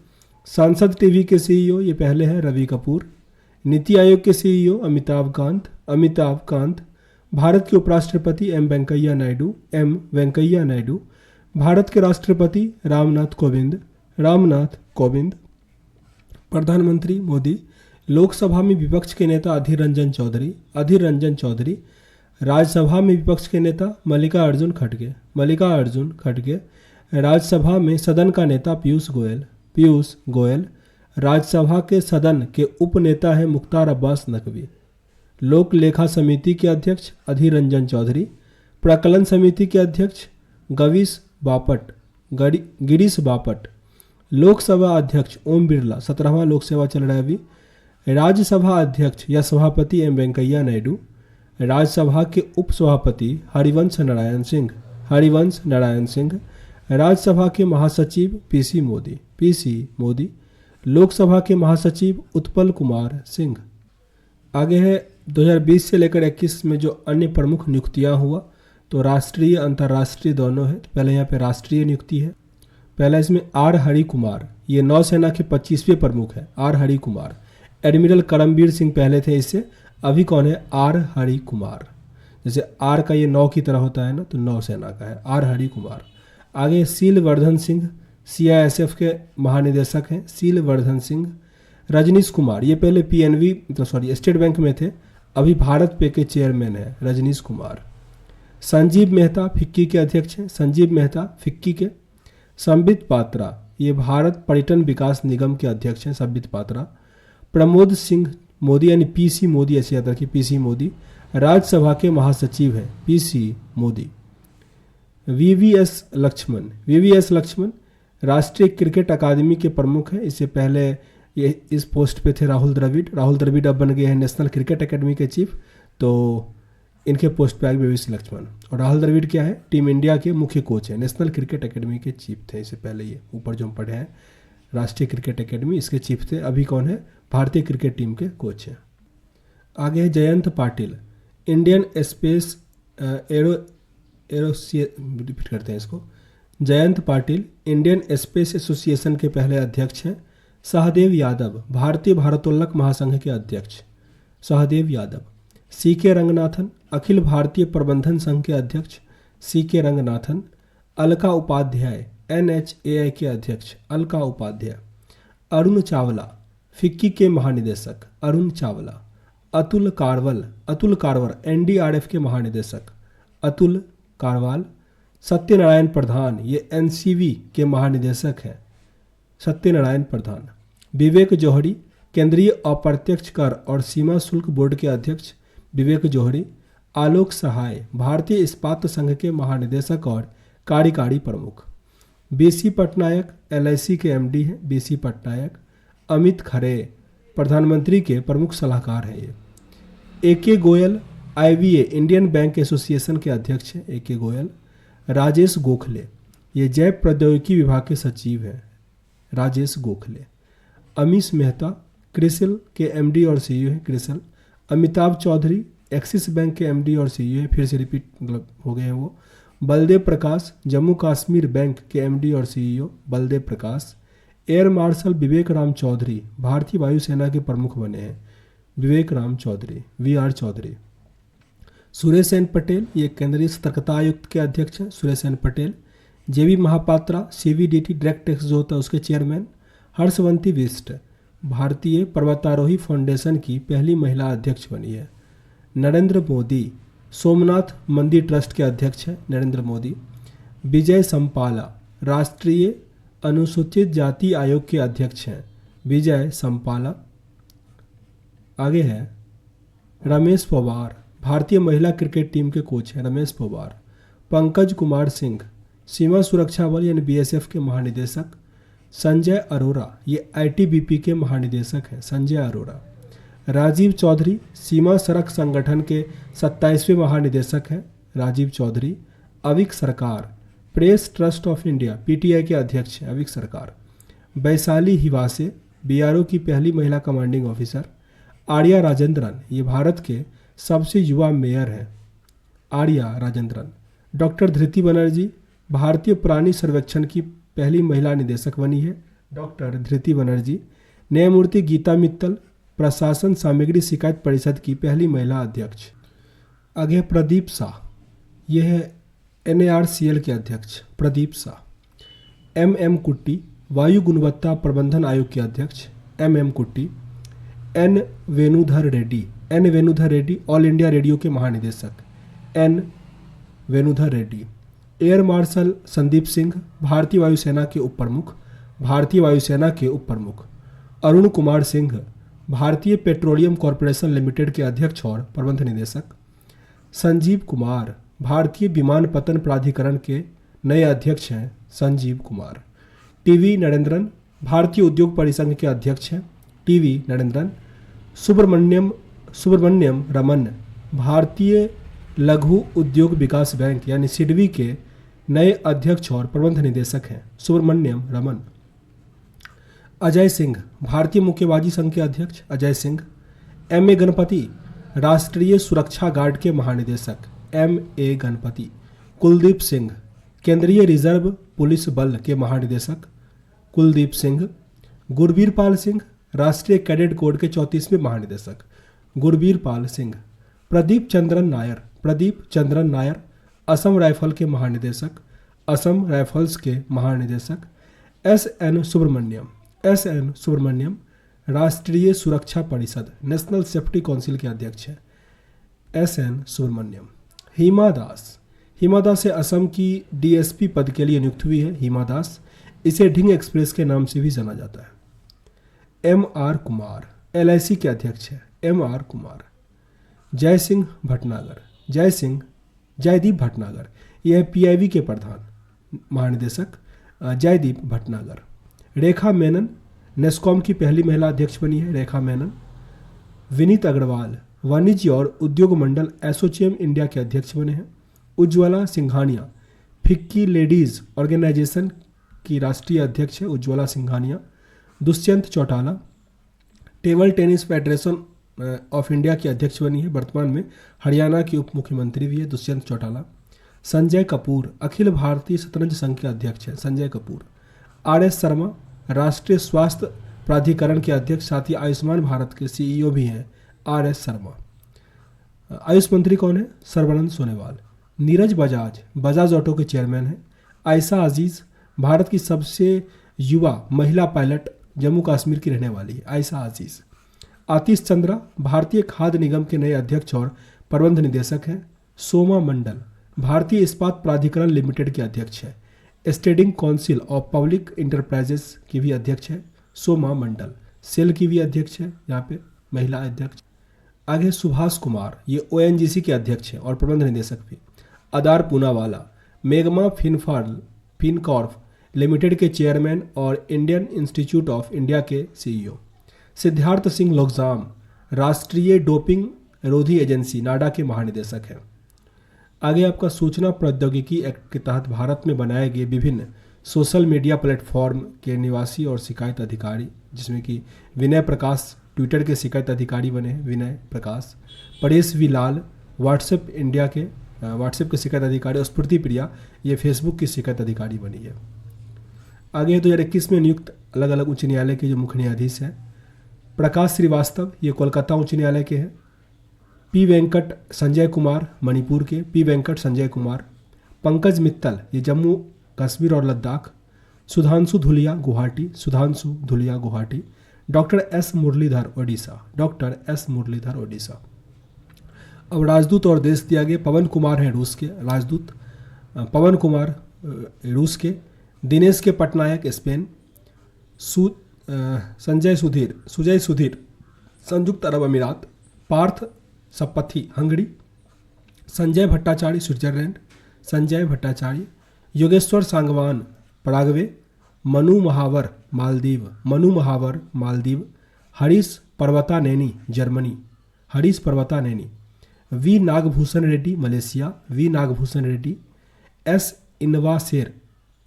सांसद टीवी के सीईओ ये पहले हैं रवि कपूर। नीति आयोग के सीईओ अमिताभ कांत। अमिताभ कांत। भारत के उपराष्ट्रपति एम वेंकैया नायडू। एम वेंकैया नायडू। भारत के राष्ट्रपति रामनाथ कोविंद। रामनाथ कोविंद। प्रधानमंत्री मोदी। लोकसभा में विपक्ष के नेता अधीर रंजन चौधरी। अधीर रंजन चौधरी। राज्यसभा में विपक्ष के नेता मल्लिकार्जुन खड़गे। मल्लिकार्जुन खड़गे। राज्यसभा में सदन का नेता पीयूष गोयल। पीयूष गोयल। राज्यसभा के सदन के उपनेता हैं मुख्तार अब्बास नकवी। लोक लेखा समिति के अध्यक्ष अधीर रंजन चौधरी। प्रकलन समिति के अध्यक्ष गिरीश बापट। लोकसभा अध्यक्ष ओम बिरला। 17वां लोकसभा चल रहा है अभी। राज्यसभा अध्यक्ष या सभापति एम वेंकैया नायडू। राज्यसभा के उपसभापति हरिवंश नारायण सिंह। हरिवंश नारायण सिंह। राज्यसभा के महासचिव पीसी मोदी। पीसी मोदी। लोकसभा के महासचिव उत्पल कुमार सिंह। आगे है 2020 से लेकर 21 में जो अन्य प्रमुख नियुक्तियां हुआ, तो राष्ट्रीय अंतर्राष्ट्रीय दोनों है। तो पहले यहाँ पे राष्ट्रीय नियुक्ति है। पहला इसमें आर हरि कुमार, ये नौसेना के 25वें प्रमुख है। आर हरि कुमार। एडमिरल करमबीर सिंह पहले थे इससे, अभी कौन है? आर हरि कुमार। जैसे आर का ये नौ की तरह होता है ना, तो नौसेना का है आर हरि कुमार। आगे सीलवर्धन सिंह, सीआईएसएफ के महानिदेशक हैं सीलवर्धन सिंह। रजनीश कुमार, ये पहले पीएनबी स्टेट बैंक में थे, अभी भारत पे के चेयरमैन है रजनीश कुमार। संजीव मेहता फिक्की के अध्यक्ष हैं। संजीव मेहता फिक्की के। संबित पात्रा, ये भारत पर्यटन विकास निगम के अध्यक्ष हैं संबित पात्रा। प्रमोद सिंह मोदी यानी पीसी मोदी, ऐसे याद रखिए पीसी मोदी, राज्यसभा के महासचिव हैं PC Modi. VVS Laxman, VVS Laxman राष्ट्रीय क्रिकेट अकादमी के प्रमुख हैं। इससे पहले ये इस पोस्ट पे थे राहुल द्रविड़। राहुल द्रविड़ अब बन गए हैं नेशनल क्रिकेट अकेडमी के चीफ, तो इनके पोस्ट पे आए वीवीएस लक्ष्मण। और राहुल द्रविड़ क्या है? टीम इंडिया के मुख्य कोच हैं, नेशनल क्रिकेट अकेडमी के चीफ थे इससे पहले। ये ऊपर जो हम पढ़े हैं राष्ट्रीय क्रिकेट अकेडमी, इसके चीफ थे। अभी कौन है? भारतीय क्रिकेट टीम के कोच हैं। आगे है Jayant Patil, Indian space repeat करते हैं इसको। Jayant Patil Indian space association के पहले अध्यक्ष हैं। सहदेव यादव, भारतीय भारोत्तोलक महासंघ के अध्यक्ष सहदेव यादव। सीके रंगनाथन, अखिल भारतीय प्रबंधन संघ के अध्यक्ष सीके रंगनाथन। अलका उपाध्याय, एनएचएआई के अध्यक्ष अलका उपाध्याय। अरुण चावला, फिक्की के महानिदेशक अरुण चावला। अतुल कारवल एनडीआरएफ के महानिदेशक अतुल कारवाल। सत्यनारायण प्रधान, ये एनसीवी के महानिदेशक हैं सत्यनारायण प्रधान। विवेक जौहरी, केंद्रीय अप्रत्यक्ष कर और सीमा शुल्क बोर्ड के अध्यक्ष विवेक जौहरी। आलोक सहाय, भारतीय इस्पात संघ के महानिदेशक और कार्यकारी प्रमुख। बीसी पटनायक, एलआईसी के एमडी हैं बीसी पटनायक। अमित खरे, प्रधानमंत्री के प्रमुख सलाहकार हैं ये। एके गोयल, आईवीए इंडियन बैंक एसोसिएशन के अध्यक्ष हैं एके गोयल। राजेश गोखले, ये जैव प्रौद्योगिकी विभाग के सचिव हैं राजेश गोखले। अमीश मेहता, क्रिसिल के एमडी और सीईओ हैं क्रिसिल। अमिताभ चौधरी, एक्सिस बैंक के एमडी और सीईओ हैं, फिर से रिपीट मतलब हो गए हैं वो। बलदेव प्रकाश, जम्मू कश्मीर बैंक के एमडी और सीईओ बलदेव प्रकाश। एयर मार्शल विवेक राम चौधरी, भारतीय वायुसेना के प्रमुख बने हैं विवेक राम चौधरी वीआर चौधरी। सुरेश एन पटेल, ये केंद्रीय सतर्कता आयुक्त के अध्यक्ष हैं सुरेश एन पटेल। जेबी महापात्रा, सीवीडीटी डायरेक्ट टैक्स जो होता है उसके चेयरमैन। हर्षवंती बिष्ट, भारतीय पर्वतारोही फाउंडेशन की पहली महिला अध्यक्ष बनी है। नरेंद्र मोदी, सोमनाथ मंदिर ट्रस्ट के अध्यक्ष हैं नरेंद्र मोदी। विजय संपाला, राष्ट्रीय अनुसूचित जाति आयोग के अध्यक्ष हैं विजय संपाला। आगे है रमेश पवार, भारतीय महिला क्रिकेट टीम के कोच हैं रमेश पवार। पंकज कुमार सिंह, सीमा सुरक्षा बल यानी बीएसएफ के महानिदेशक। संजय अरोरा, ये आईटीबीपी के महानिदेशक हैं संजय अरोरा। राजीव चौधरी, सीमा सड़क संगठन के 27वें महानिदेशक हैं राजीव चौधरी। अविक सरकार, press trust of India PTI के अध्यक्ष हैं अविक सरकार। वैशाली हिवासे, बीआरओ की पहली महिला कमांडिंग ऑफिसर। आर्या राजेंद्रन, ये भारत के सबसे युवा मेयर हैं, आर्या राजेंद्रन। डॉक्टर धृति बनर्जी भारतीय प्राणी सर्वेक्षण की पहली महिला निदेशक बनी है, डॉक्टर धृति बनर्जी। न्यायमूर्ति गीता मित्तल प्रशासन सामग्री शिकायत परिषद की पहली महिला अध्यक्ष। आगे प्रदीप शाह, ये है NARCL के अध्यक्ष प्रदीप शाह। MM कुट्टी वायु गुणवत्ता प्रबंधन आयोग के अध्यक्ष MM कुट्टी। N Venudhar Reddy all India radio के महानिदेशक N Venudhar Reddy. Air marshal Sandeep Singh भारतीय वायुसेना के उप प्रमुख। अरुण कुमार सिंह भारतीय पेट्रोलियम कॉरपोरेशन लिमिटेड के अध्यक्ष और प्रबंध निदेशक। संजीव कुमार भारतीय विमानपत्तन प्राधिकरण के नए अध्यक्ष हैं, संजीव कुमार। TV नरेंद्रन भारतीय उद्योग परिसंघ के अध्यक्ष हैं, TV नरेंद्रन। सुब्रमण्यम रमन भारतीय लघु उद्योग विकास बैंक यानी सिडबी के नए अध्यक्ष और प्रबंध निदेशक हैं, सुब्रमण्यम रमन। अजय सिंह भारतीय मुक्केबाजी संघ के अध्यक्ष अजय सिंह। MA गणपति राष्ट्रीय सुरक्षा गार्ड के महानिदेशक MA गणपति। कुलदीप सिंह केंद्रीय रिजर्व पुलिस बल के महानिदेशक कुलदीप सिंह। गुरबीर पाल सिंह राष्ट्रीय कैडेट कोड के 34वें महानिदेशक गुरबीर पाल सिंह। प्रदीप चंद्रन नायर असम राइफल के महानिदेशक असम राइफल्स के महानिदेशक। SN सुब्रमण्यम राष्ट्रीय सुरक्षा परिषद नेशनल सेफ्टी काउंसिल के अध्यक्ष हैं, SN सुब्रमण्यम। हिमा दास से असम की DSP पद के लिए नियुक्त हुई है हिमा दास, इसे ढिंग एक्सप्रेस के नाम से भी जाना जाता है। MR कुमार LIC के अध्यक्ष है, MR कुमार। जयदीप भटनागर यह PIB के प्रधान महानिदेशक जयदीप भटनागर। रेखा मेनन नेस्कॉम की पहली महिला अध्यक्ष बनी है, रेखा मेनन। विनीत अग्रवाल वाणिज्य और उद्योग मंडल एसोचैम इंडिया के अध्यक्ष बने हैं। Ujjwala Singhania FICCI ladies organisation की राष्ट्रीय अध्यक्ष है, Ujjwala Singhania. Dushyant Chautala table tennis federation of India की अध्यक्ष बनी है, वर्तमान में हरियाणा के उप मुख्यमंत्री भी है दुष्यंत चौटाला। संजय कपूर अखिल भारतीय शतरंज संघ के अध्यक्ष हैं, संजय कपूर। RS शर्मा राष्ट्रीय स्वास्थ्य प्राधिकरण के अध्यक्ष, साथ ही आयुष्मान भारत के CEO भी हैं RS शर्मा। आयुष मंत्री कौन है? सर्बानंद सोनोवाल। नीरज बजाज ऑटो के चेयरमैन हैं। आयशा अजीज भारत की सबसे युवा महिला पायलट जम्मू कश्मीर की रहने वाली है, आयशा अजीज। आतिश चंद्रा भारतीय खाद्य निगम के नए अध्यक्ष और प्रबंध निदेशक हैं। सोमा मंडल भारतीय इस्पात प्राधिकरण लिमिटेड के अध्यक्ष है। स्टेडिंग काउंसिल ऑफ पब्लिक इंटरप्राइजेस की भी अध्यक्ष है सोमा मंडल। सेल की भी अध्यक्ष है, यहाँ पे महिला अध्यक्ष। आगे सुभाष कुमार ये ONGC के अध्यक्ष हैं और प्रबंध निदेशक भी। Adar Poonawalla magma Fincorp limited के चेयरमैन और इंडियन इंस्टीट्यूट ऑफ इंडिया के CEO। सिद्धार्थ सिंह लोकजाम राष्ट्रीय डोपिंग रोधी एजेंसी नाडा के महानिदेशक हैं। आगे आपका सूचना प्रौद्योगिकी एक्ट के तहत भारत में बनाए गए विभिन्न सोशल मीडिया प्लेटफॉर्म के निवासी और शिकायत अधिकारी, जिसमें कि विनय प्रकाश ट्विटर के शिकायत अधिकारी बने हैं, विनय प्रकाश। परेश वी लाल व्हाट्सएप के शिकायत अधिकारी और स्फूर्ति प्रिया ये फेसबुक की शिकायत अधिकारी बनी है। आगे 2021 में नियुक्त अलग अलग उच्च न्यायालय के जो मुख्य न्यायाधीश हैं, प्रकाश श्रीवास्तव ये कोलकाता उच्च न्यायालय के हैं। P वेंकट संजय कुमार मणिपुर के, P वेंकट संजय कुमार। पंकज मित्तल ये जम्मू कश्मीर और लद्दाख। सुधांशु धुलिया गुवाहाटी। Doctor S Muralidhar Odisha. अब राजदूत और देश दिया गया। पवन कुमार हैं रूस के राजदूत, पवन कुमार रूस के। दिनेश के पटनायक स्पेन। सुजय सुधीर संयुक्त अरब अमीरात। Parth Satpathy Hungary. Sanjay Bhattacharya Switzerland. Yogeshwar Sangwan Paraguay. Manu Mahawar Maldives. Harish Parvathaneni Germany. V Nagabhushan Reddy Malaysia.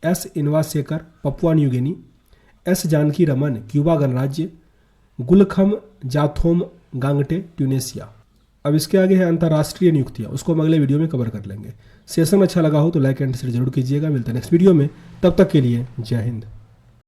S Inbasekar Papua New Guinea. S Janaki Raman Cuba गणराज्य। गुलखम जाथोम गांगटे ट्यूनेशिया। अब इसके आगे है अंतर्राष्ट्रीय नियुक्तियाँ, उसको हम अगले वीडियो में कवर कर लेंगे। सेशन अच्छा लगा हो तो लाइक एंड शेयर जरूर कीजिएगा। मिलते हैं नेक्स्ट वीडियो में, तब तक के लिए जय हिंद।